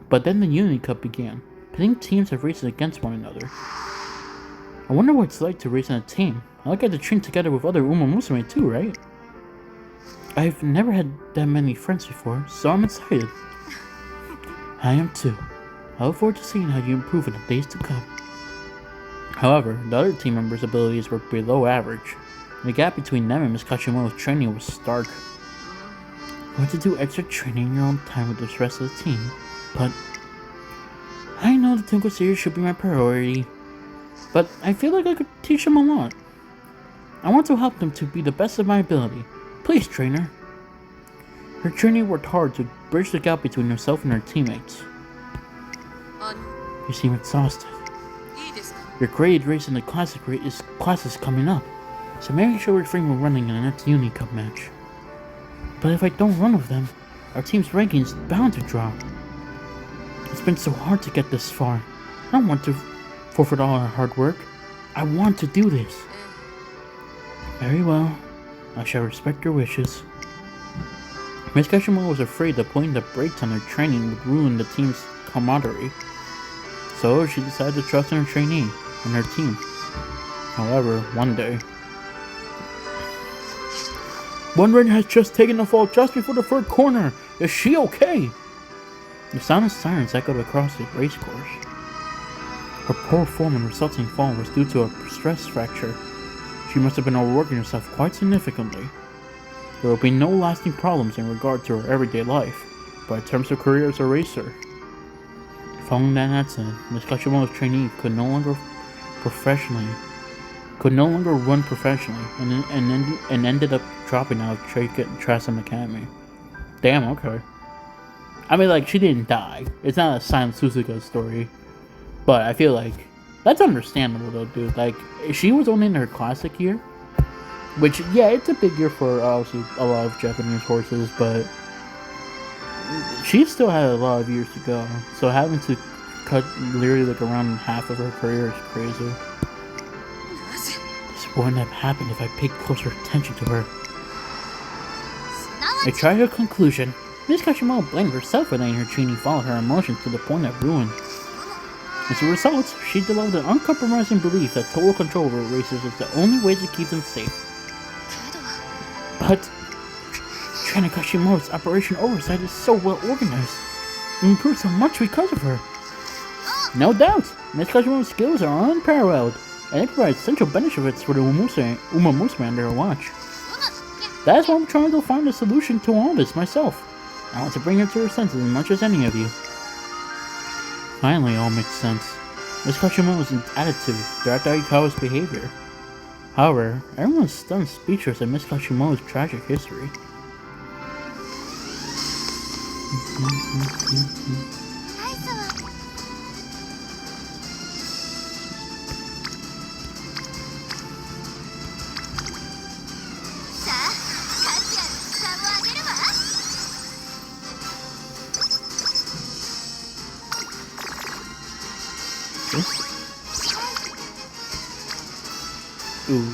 But then the Unity Cup began, pitting teams of races against one another. I wonder what it's like to race in a team. I get to train together with other Uma Musume too, right? I've never had that many friends before, so I'm excited. I am too. I look forward to seeing how you improve in the days to come. However, the other team members' abilities were below average. The gap between them and Miss Kashimoto's training was stark. You want to do extra training in your own time with the rest of the team, but I know the Twinkle series should be my priority, but I feel like I could teach them a lot. I want to help them to be the best of my ability. Please, trainer. Her trainee worked hard to bridge the gap between herself and her teammates. You seem exhausted. Your grade race in the class is coming up, so maybe you should refrain from running in the next Uni Cup match. But if I don't run with them, our team's ranking is bound to drop. It's been so hard to get this far. I don't want to forfeit all our hard work. I want to do this. Very well. I shall respect your wishes. Miss Kashimoto was afraid that putting the brakes on her training would ruin the team's camaraderie. So she decided to trust in her trainee and her team. However, one day... One runner has just taken a fall just before the third corner. Is she okay? The sound of sirens echoed across the race course. Her poor form and resulting fall was due to a stress fracture. She must have been overworking herself quite significantly. There will be no lasting problems in regard to her everyday life, but in terms of career as a racer. Following that accident, Miss Kashimoto's trainee could no longer run professionally and ended up dropping out of Trasm Academy. Damn, okay. I mean, like, she didn't die. It's not a Silent Suzuka story. But I feel like that's understandable though, dude. Like, she was only in her classic year. Which, yeah, it's a big year for obviously a lot of Japanese horses, but she still had a lot of years to go. So having to cut literally like around half of her career is crazy. This wouldn't have happened if I paid closer attention to her. A tragic conclusion. Miss Kashimoto blamed herself for letting her trainee follow her emotions to the point of ruin. As a result, she developed an uncompromising belief that total control over racers is the only way to keep them safe. But China Kashimoto's operation oversight is so well organized. We improved so much because of her. No doubt, Miss Kashimoto's skills are unparalleled, and it provides essential benefits for the Umamusume under her watch. That is why I'm trying to find a solution to all this myself. I want to bring her to her senses as much as any of you. Finally, it all makes sense. Miss Kashimoto's attitude, Director Aikawa's behavior. However, everyone is stunned speechless at Miss Kashimoto's tragic history. Ooh.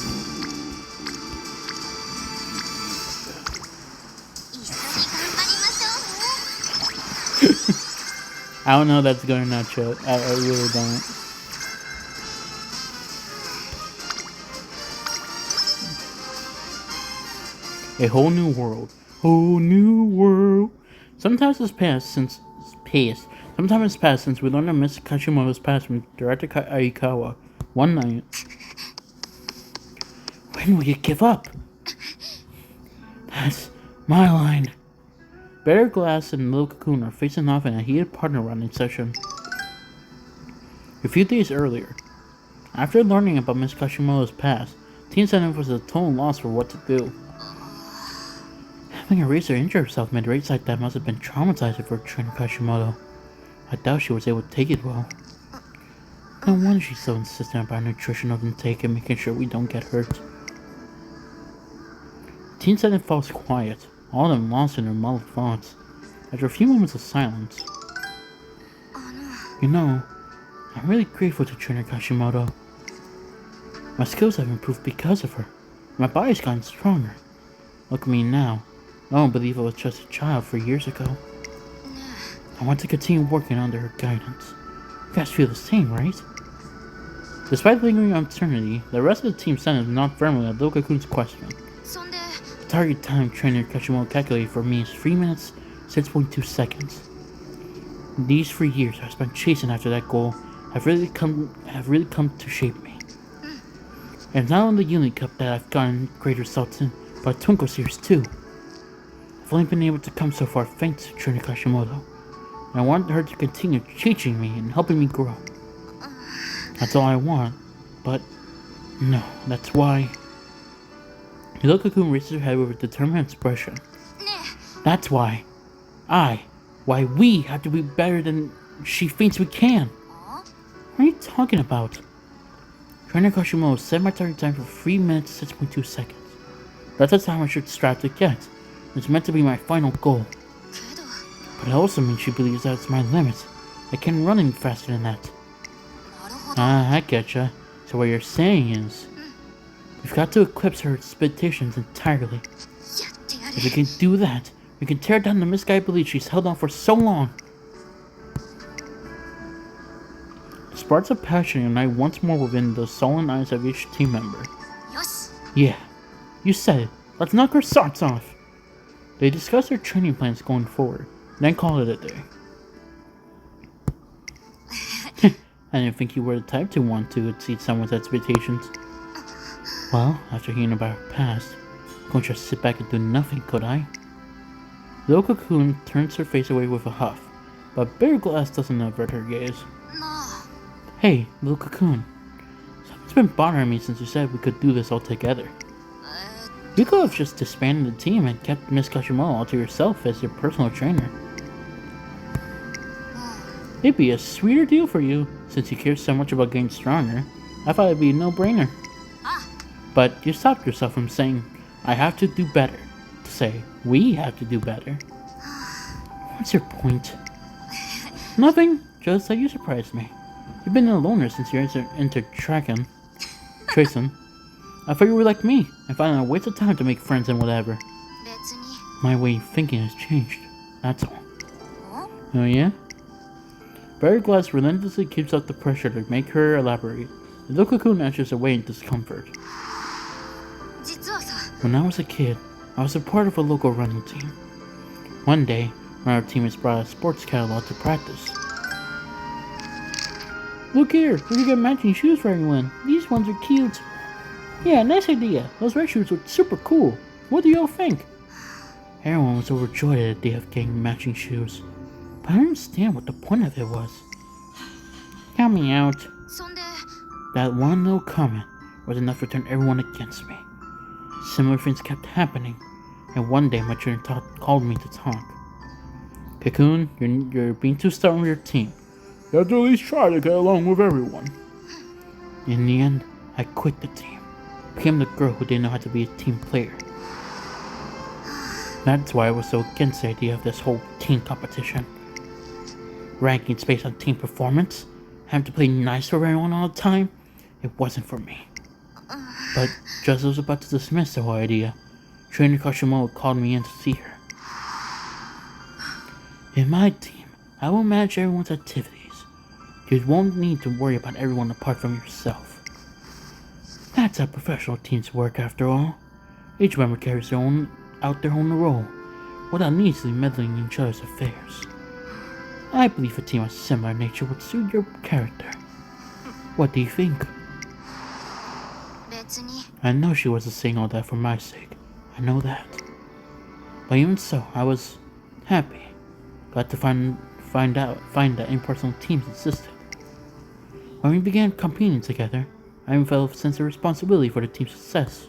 I don't know if that's good or not, Chet. I really don't. A whole new world. Whole new world. Sometimes it's passed since we learned of Miss Kashimoto's past from Director Aikawa. One night. When will you give up? That's my line. Better Glass and Little Cocoon are facing off in a heated partner running session. A few days earlier, after learning about Miss Kashimoto's past, Team Senna was at a total loss for what to do. Having a racer injure herself mid-race like that must have been traumatizing for Trainer Kashimoto. I doubt she was able to take it well. No wonder she's so insistent about nutritional intake and making sure we don't get hurt. Team Senna falls quiet, all of them lost in their muddled thoughts. After a few moments of silence, you know, I'm really grateful to Trainer Kashimoto. My skills have improved because of her. My body's gotten stronger. Look at me now. No one believed I was just a child 3 years ago. I want to continue working under her guidance. You guys feel the same, right? Despite lingering uncertainty, the rest of the team Senna is not firmly at Little Cocoon's question. The target time Trainer Kashimoto calculated for me is 3 minutes, 6.2 seconds. These 3 years I've spent chasing after that goal have really come to shape me. And it's not only the Uni Cup that I've gotten great results in, but Twinkle Series too. I've only been able to come so far thanks to Trainer Kashimoto, and I want her to continue teaching me and helping me grow. That's all I want, but no, that's why. Little Cocoon raises her head with a determined expression. That's why we have to be better than she thinks we can. What are you talking about? Trainer Kashimoto set my target time for 3 minutes 6.2 seconds. That's the time I should strive to get. It's meant to be my final goal. But it also means she believes that it's my limit. I can't run any faster than that. Ah, I getcha. So what you're saying is, we've got to eclipse her expectations entirely. If we can do that, we can tear down the misguided belief she's held on for so long. Sparks of passion ignite once more within the sullen eyes of each team member. Yeah, you said it. Let's knock her socks off. They discussed their training plans going forward, then called it a day. I didn't think you were the type to want to exceed someone's expectations. Well, after hearing about her past, I couldn't just sit back and do nothing, could I? Little Cocoon turns her face away with a huff, but Bear Glass doesn't avert her gaze. Hey, Little Cocoon. Something's been bothering me since you said we could do this all together. You could have just disbanded the team and kept Miss Kashimoto all to yourself as your personal trainer. It'd be a sweeter deal for you, since you care so much about getting stronger. I thought it'd be a no-brainer. But you stopped yourself from saying, I have to do better, to say, we have to do better. What's your point? Nothing, just that you surprised me. You've been a loner since you entered Tracen. I thought you were like me, and found it a waste of time to make friends and whatever. My way of thinking has changed, that's all. Oh yeah? Bear Glass relentlessly keeps up the pressure to make her elaborate. The Little Cocoon answers away in discomfort. When I was a kid, I was a part of a local running team. One day, one of our teammates brought a sports catalog to practice. Look here, we can get matching shoes for everyone. These ones are cute. Yeah, nice idea. Those red shoes look super cool. What do y'all think? Everyone was overjoyed at the idea of getting matching shoes. But I don't understand what the point of it was. Count me out. そんで That one little comment was enough to turn everyone against me. Similar things kept happening, and one day my trainer called me to talk. Cocoon, you're being too stubborn with your team. You have to at least try to get along with everyone. In the end, I quit the team. Became the girl who didn't know how to be a team player. That's why I was so against the idea of this whole team competition. Rankings based on team performance, having to play nice for everyone all the time, it wasn't for me. But just as I was about to dismiss the whole idea, Trainer Kashimoto called me in to see her. In my team, I will manage everyone's activities. You won't need to worry about everyone apart from yourself. That's how professional teams work after all. Each member carries out their own role, without needlessly meddling in each other's affairs. I believe a team of similar nature would suit your character. What do you think? 別に I know she wasn't saying all that for my sake. I know that. But even so, I was happy. Glad to find that impersonal teams existed. When we began competing together, I even felt a sense of responsibility for the team's success.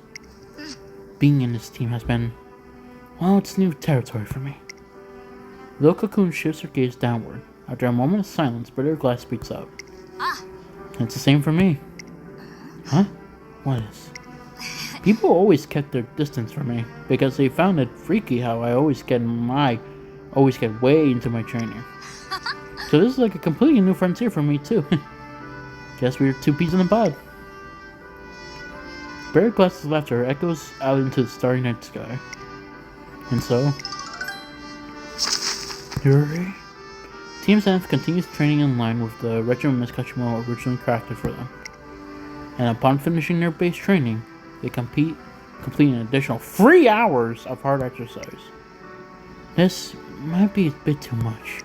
Being in this team has been, well, it's new territory for me. Little Cocoon shifts her gaze downward. After a moment of silence, Bitter Glass speaks up. Ah. It's the same for me. Huh? What is? People always kept their distance from me because they found it freaky how I always get way into my training. So this is like a completely new frontier for me too. Guess we're two peas in a pod. Bitter Glass's laughter echoes out into the starry night sky. And so, Yuri. Team Zenith continues training in line with the regimen Ms. Kashimoto originally crafted for them. And upon finishing their base training, they complete an additional 3 hours of hard exercise. This might be a bit too much.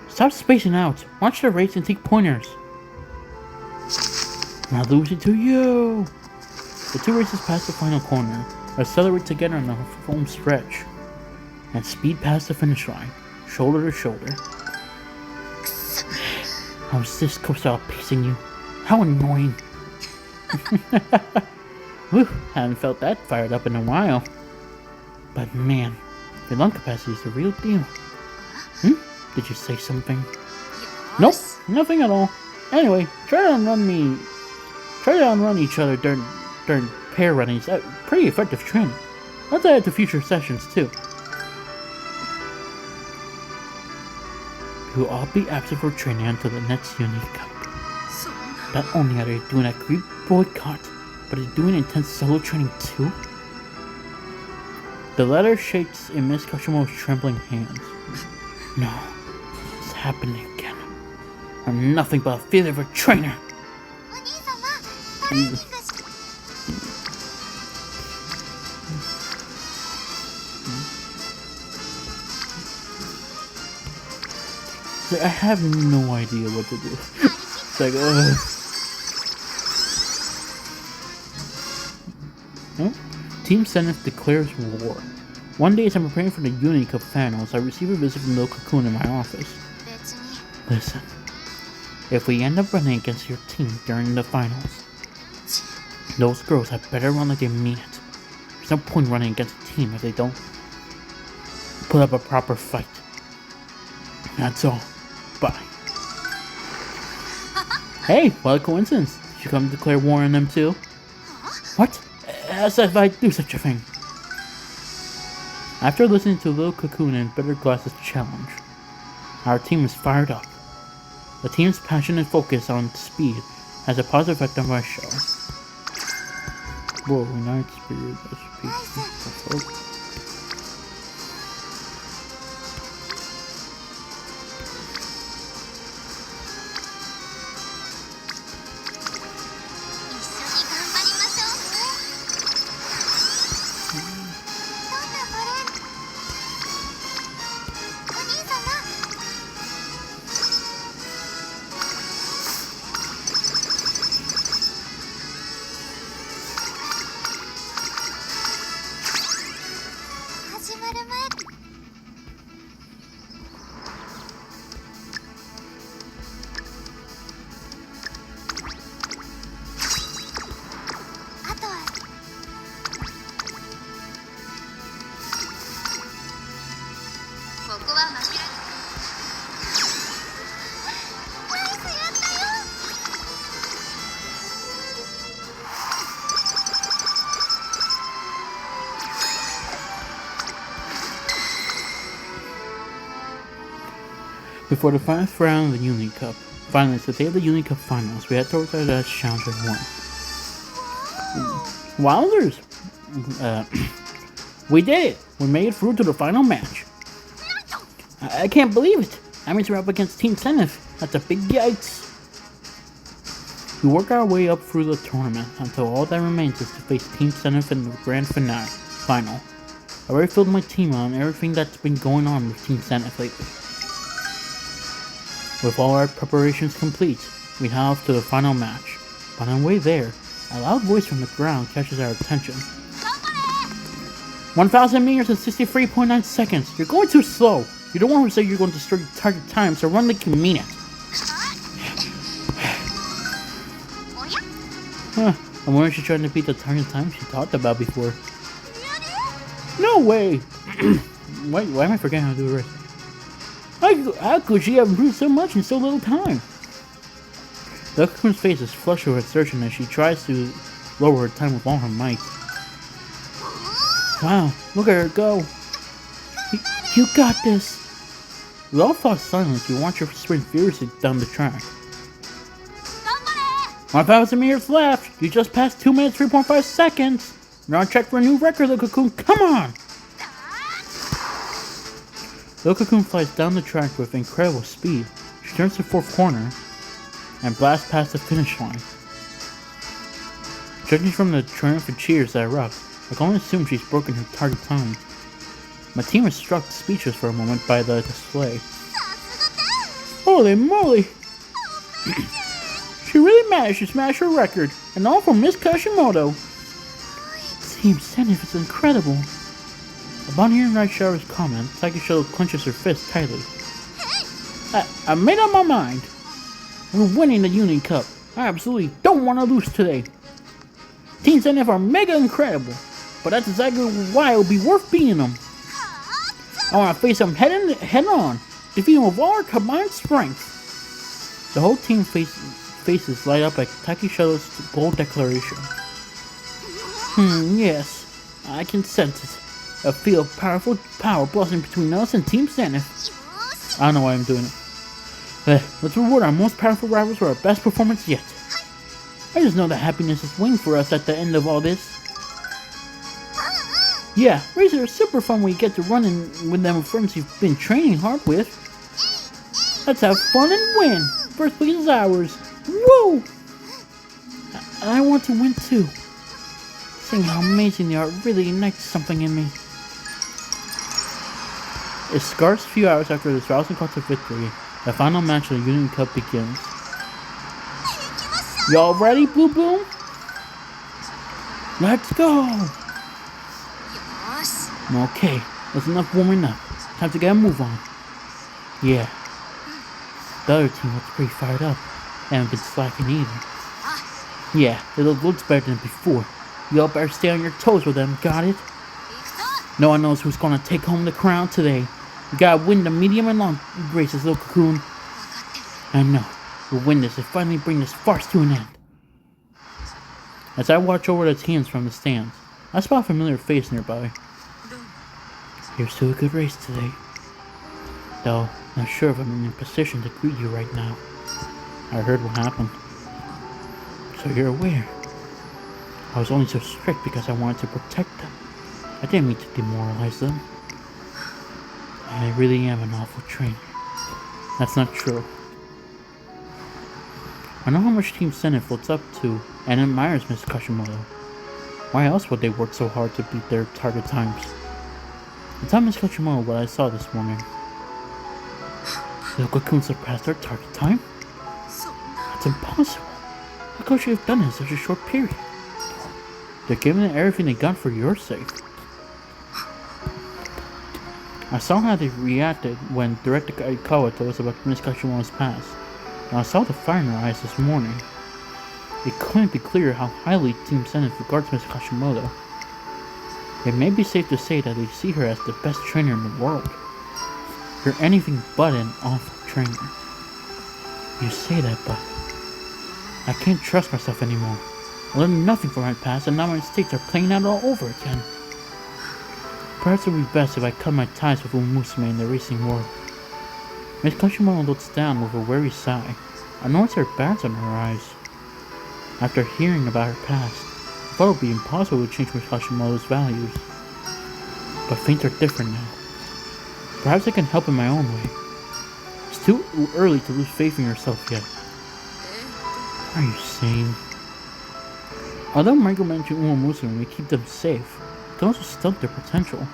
Stop spacing out. Watch the race and take pointers. Now losing to you. The two races past the final corner, accelerate together on the home stretch, and speed past the finish line, shoulder to shoulder. How is this co-style pacing you? How annoying. Whew, haven't felt that fired up in a while. But man, your lung capacity is the real deal. Did you say something? Nope, nothing at all. Anyway, try to outrun each other during pair runnings. Pretty effective training. Let's add it to future sessions too. You will all be absent for training until the next Uni Cup. Not only are they doing a Greek boycott, but they're doing intense solo training too? The letter shakes in Miss Kashimoto's trembling hands. No, it's happening again. I'm nothing but a failure of a trainer. I have no idea what to do. It's like, oh. Team Zenith declares war. One day as I'm preparing for the Uni Cup finals, I receive a visit from Little Cocoon in my office. Listen, if we end up running against your team during the finals, those girls had better run like they mean it. There's no point running against a team if they don't put up a proper fight. That's all. Bye. Hey, what a coincidence. Did you come to declare war on them too? What? As if I do such a thing. After listening to Little Cocoon and Bitter Glass's challenge, our team is fired up. The team's passion and focus on speed has a positive effect on my show. Whoa, night spirit, SP. Before the first round of the Uni Cup, finally, it's the day of the Uni Cup finals. We head towards our last Challenger 1. Wowzers! We did it! We made it through to the final match. I can't believe it! I mean, we're up against Team Zenith. That's a big yikes. We work our way up through the tournament until all that remains is to face Team Zenith in the grand final. I already filled my team on everything that's been going on with Team Zenith lately. With all our preparations complete, we head off to the final match. But on the way there, a loud voice from the ground catches our attention. 1,000 meters in 63.9 seconds. You're going too slow. You don't want to say you're going to destroy your target time, so run like you mean it. Huh. I'm wondering if she's trying to beat the target time she talked about before. No way! Why am I forgetting how to do the rest? How could she have improved so much in so little time? The Cocoon's face is flushed with exertion as she tries to lower her time with all her might. Wow, look at her go! You got this! We all fought silence. We watch her sprint furiously down the track. 1,000 meters left! You just passed 2 minutes 3.5 seconds! Now check for a new record, the Cocoon. Come on! The Cocoon flies down the track with incredible speed. She turns the fourth corner and blasts past the finish line. Judging from the triumphant cheers that erupt, I can only assume she's broken her target time. My team was struck speechless for a moment by the display. Holy moly! She really managed to smash her record, and all from Miss Kashimoto. Team Zenith is incredible. Upon hearing Raicharu's comment, Takeshito clenches her fist tightly. I made up my mind. We're winning the Uni Cup. I absolutely don't want to lose today. Team Zenith are mega incredible, but that's exactly why it would be worth beating them. I want to face them head on, defeat them with all our combined strength. The whole team faces light up at Takeshito's bold declaration. Yes, I can sense it. I feel powerful power blossoming between us and Team Zenith. I don't know why I'm doing it. Let's reward our most powerful rivals for our best performance yet. I just know that happiness is waiting for us at the end of all this. Yeah, races are super fun when you get to run in with them friends you've been training hard with. Let's have fun and win! First place is ours! Woo! I want to win too. Seeing how amazing they are really ignites something in me. It's scarce few hours after this rousing call to victory, the final match of the Uni Cup begins. Y'all ready, Blue Boom? Let's go! Okay, that's enough warming up. Time to get a move on. Yeah. The other team looks pretty fired up. They haven't been slacking either. Yeah, it looks better than before. Y'all better stay on your toes with them, got it? No one knows who's gonna take home the crown today. We gotta win the medium and long races, little Cocoon. I know. We'll win this and finally bring this farce to an end. As I watch over the teams from the stands, I spot a familiar face nearby. Here's to a good race today. Though, not sure if I'm in a position to greet you right now. I heard what happened. So you're aware. I was only so strict because I wanted to protect them. I didn't mean to demoralize them. I really am an awful trainer. That's not true. I know how much Team Zenith looks up to and admires Miss Kashimoto. Why else would they work so hard to beat their target times? I tell Miss Kashimoto what I saw this morning. The Cocoon surpassed their target time? That's impossible. How could she have done it in such a short period? They're giving it everything they got for your sake. I saw how they reacted when Director Aikawa told us about Miss Kashimoto's past, and I saw the fire in her eyes this morning. It couldn't be clearer how highly Team Zenith regards Miss Kashimoto. It may be safe to say that they see her as the best trainer in the world. You're anything but an awful trainer. You say that, but I can't trust myself anymore. I learned nothing from my past, and now my mistakes are playing out all over again. Perhaps it would be best if I cut my ties with Umusume in the racing world. Miss Kashimoto looks down with a weary sigh. I notice her bags on her eyes. After hearing about her past, I thought it would be impossible to change Miss Kashimoto's values. But things are different now. Perhaps I can help in my own way. It's too early to lose faith in yourself yet. Are you sane? Although micromanaging Uematsu may keep them safe, it can also stunt their potential.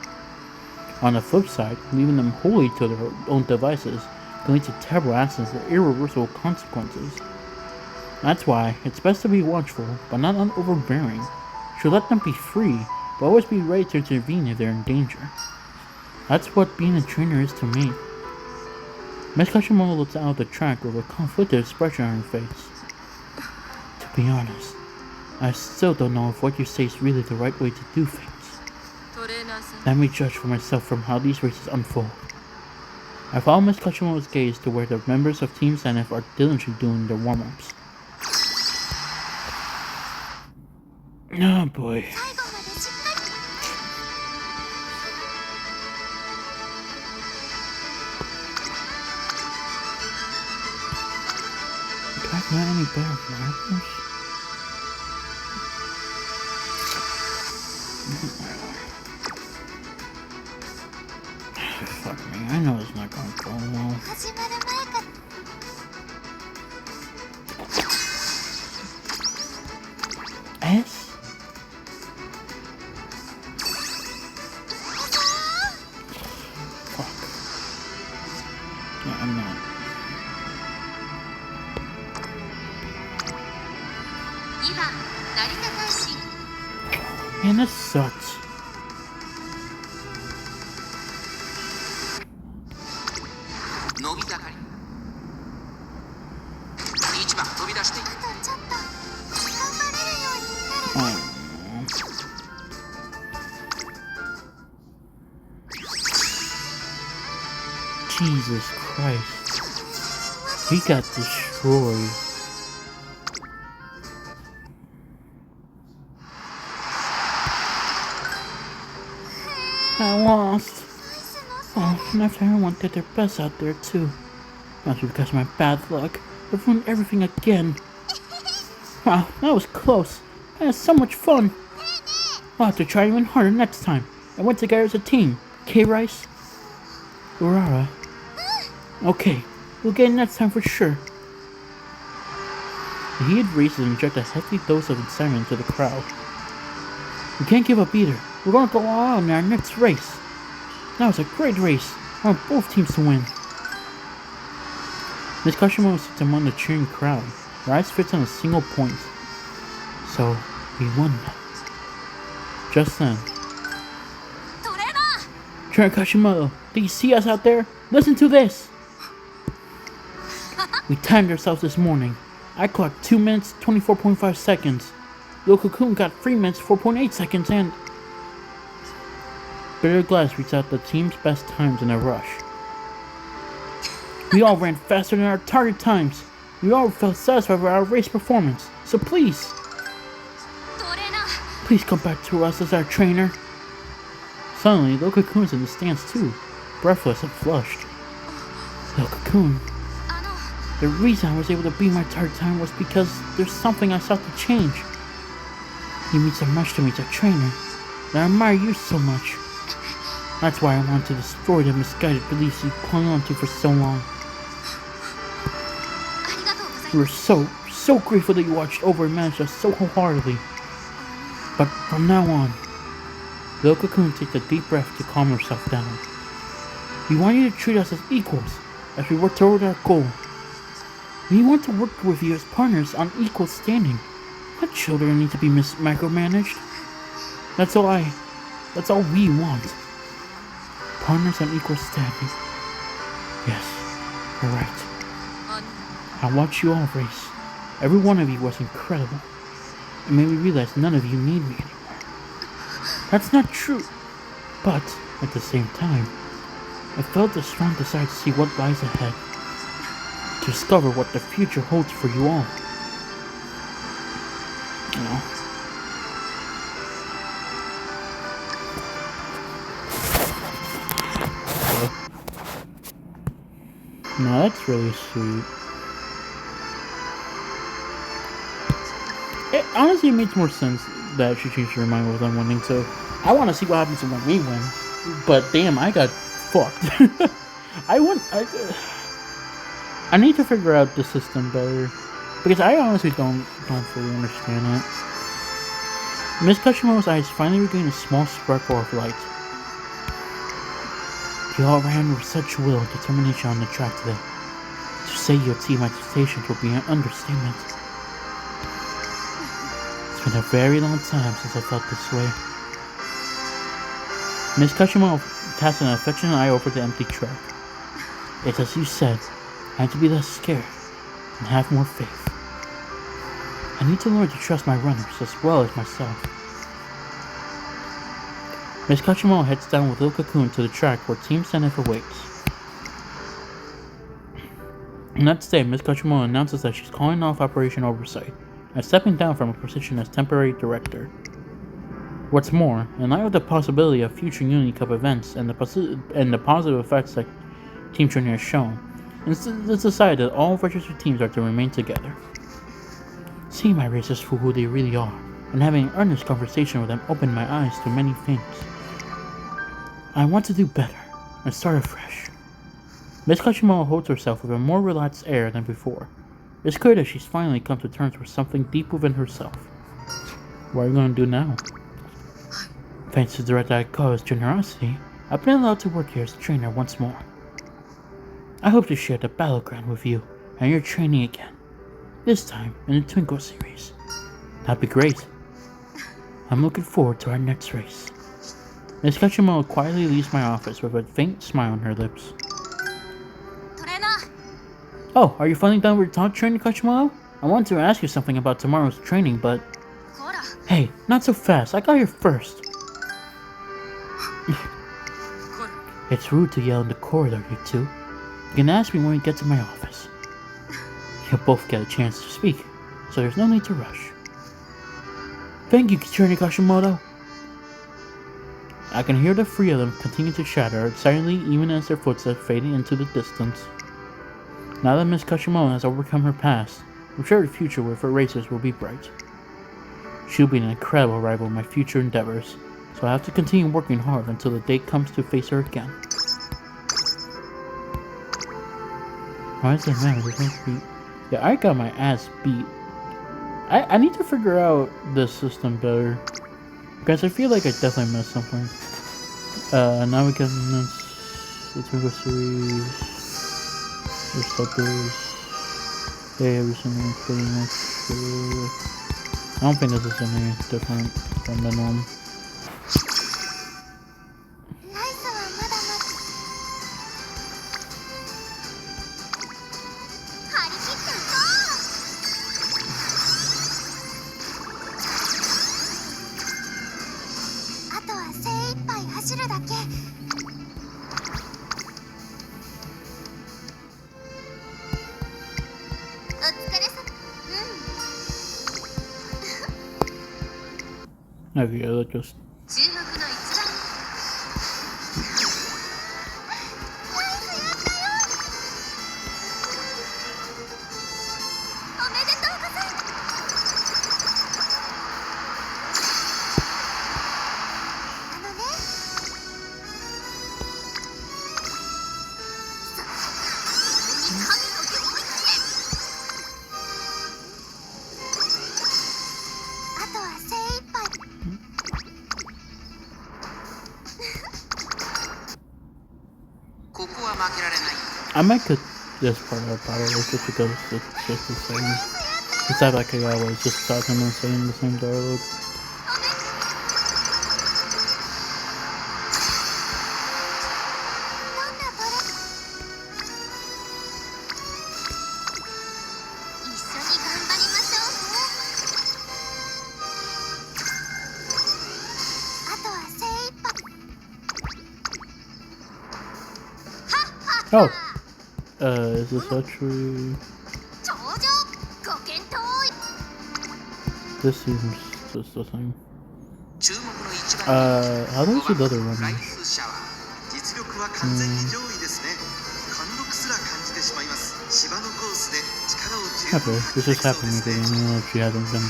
On the flip side, leaving them wholly to their own devices can lead to terrible accidents or irreversible consequences. That's why it's best to be watchful, but not overbearing. Should let them be free, but always be ready to intervene if they're in danger. That's what being a trainer is to me. Miss Kashimoto looks out of the track with a conflicted expression on her face. To be honest, I still don't know if what you say is really the right way to do things. Let me judge for myself from how these races unfold. I follow Miss Kashimoto's gaze to where the members of Team Senef are diligently doing their warm-ups. Oh boy. Do I have any better markers? Fuck me, I know it's not gonna go well. S? Fuck. Yeah, I'm not. Man, that sucks. Jesus Christ. He got destroyed. I lost. Oh, and after everyone did their best out there too. That's because of my bad luck. I ruined everything again. Wow, that was close. I had so much fun. I'll have to try even harder next time. I went together as a team. K-Rice? Urara? Okay, we'll get it next time for sure. The heated races inject a hefty dose of excitement into the crowd. We can't give up either. We're gonna go all out in our next race. That was a great race. I want both teams to win. Miss Kashimoto sits among the cheering crowd. Her eyes fixed on a single point. So, we won. Just then. Trainer Kashimoto, do you see us out there? Listen to this! We timed ourselves this morning. I clocked 2 minutes, 24.5 seconds. Yoko-kun got 3 minutes, 4.8 seconds, and... Bitter Glass reached out the team's best times in a rush. We all ran faster than our target times. We all felt satisfied with our race performance. So please come back to us as our trainer. Suddenly, Yoko-kun's in the stands too, breathless and flushed. Yoko-kun, the reason I was able to beat my target time was because there's something I sought to change. You mean so much to me as a trainer, and I admire you so much. That's why I wanted to destroy the misguided beliefs you clung on to for so long. We were so grateful that you watched over and managed us so wholeheartedly. But from now on, Yoko-kun takes a deep breath to calm herself down. We want you to treat us as equals as we work toward our goal. We want to work with you as partners on equal standing. Not children need to be micromanaged. That's all we want. Partners on equal standing. Yes, you're right. I watched you all race. Every one of you was incredible. It made me realize none of you need me anymore. That's not true. But, at the same time, I felt a strong desire to see what lies ahead. To discover what the future holds for you all. No, that's really sweet. Honestly, it makes more sense that she changed her mind with them winning, so I want to see what happens when we win. But damn, I got fucked. I need to figure out the system better. Because I honestly don't fully understand it. Miss Kashimo's eyes finally regained a small sparkle of light. You all ran with such will and determination on the track today. To say you exceed my expectations would be an understatement. It's been a very long time since I felt this way. Miss Kashimo cast an affectionate eye over the empty track. It's as you said, I need to be less scared and have more faith. I need to learn to trust my runners as well as myself. Miss Kachimo heads down with Lil Cocoon to the track where Team Senef awaits. Next day, Miss Kachimo announces that she's calling off Operation Oversight and stepping down from her position as temporary director. What's more, in light of the possibility of future Unity Cup events and the positive effects that Team Training has shown, it's decided that all registered teams are to remain together. Seeing my racers for who they really are, and having an earnest conversation with them opened my eyes to many things. I want to do better, and start afresh. Miss Kachimo holds herself with a more relaxed air than before. It's clear that she's finally come to terms with something deep within herself. What are you going to do now? Thanks to Director Aikawa's generosity, I've been allowed to work here as a trainer once more. I hope to share the battleground with you and your training again. This time in the Twinkle series. That'd be great. I'm looking forward to our next race. Miss Kachimo quietly leaves my office with a faint smile on her lips. Oh, are you finally done with talk training, Kachimo? I wanted to ask you something about tomorrow's training, but... Hey, not so fast. I got here first. It's rude to yell in the corridor, you two. You can ask me when we get to my office. You'll both get a chance to speak, so there's no need to rush. Thank you, Trainer Kashimoto. I can hear the three of them continue to chatter excitedly even as their footsteps fade into the distance. Now that Miss Kashimoto has overcome her past, I'm sure the future with her racers will be bright. She'll be an incredible rival in my future endeavors, so I have to continue working hard until the day comes to face her again. Why is that man? Yeah, I got my ass beat. I need to figure out this system better. Because I feel like I definitely missed something. Now we got the Twinkle series. There's suckers. Hey, everything pretty much. I don't think this is any different from the norm. Okay, that just... I might cut this part out probably just because it's just the same. It's not like I was just talking and saying the same dialogue. Oh! Is this actually... This seems just the same. How do I see the other one? Okay, this just happened to me, even though she hasn't been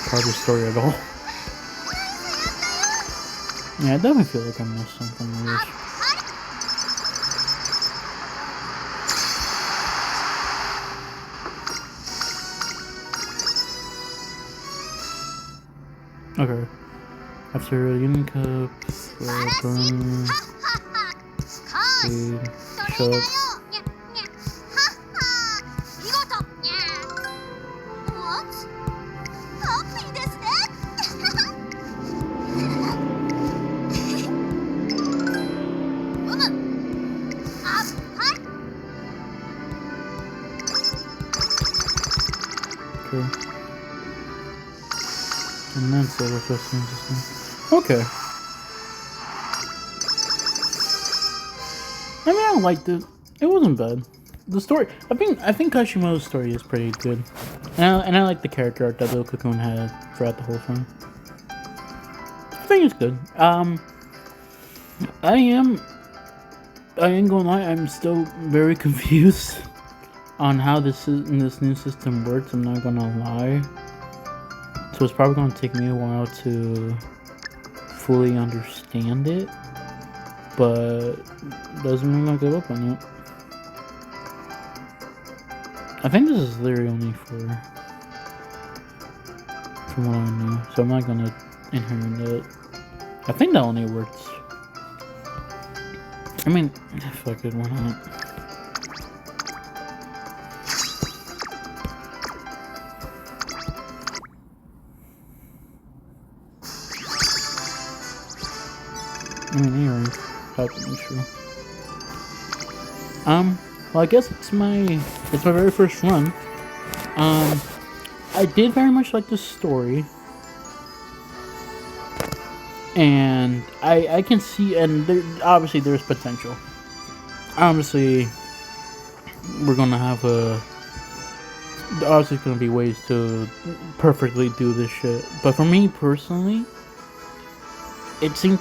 part of the story at all. Yeah, I definitely feel like I missed something with this. Okay. After a Union Cup, burn, food, show up. Okay. And then Solar Festival. Okay. I mean, I liked it. It wasn't bad. The story, I think Kashimoto's story is pretty good, and I like the character art that Lil Cocoon had throughout the whole film. I think it's good. I ain't gonna lie, I'm still very confused on how this new system works. I'm not gonna lie. So it's probably gonna take me a while to fully understand it, but doesn't mean I give up on it. I think this is literally only from what I know, so I'm not gonna inherit it. I think that only works. I mean, fuck it, why not? I mean, anyway, probably true. Well, I guess it's my very first run. I did very much like this story, and I can see, and obviously there's potential. Obviously, we're gonna have obviously gonna be ways to perfectly do this shit, but for me personally, it seemed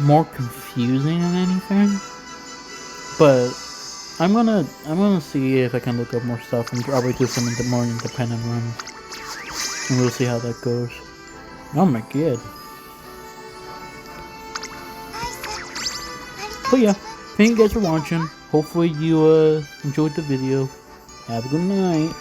more confusing than anything. But I'm gonna see if I can look up more stuff and probably do some more independent runs, and we'll see how that goes. Oh my god. But yeah, thank you guys for watching. Hopefully you enjoyed the video. Have a good night.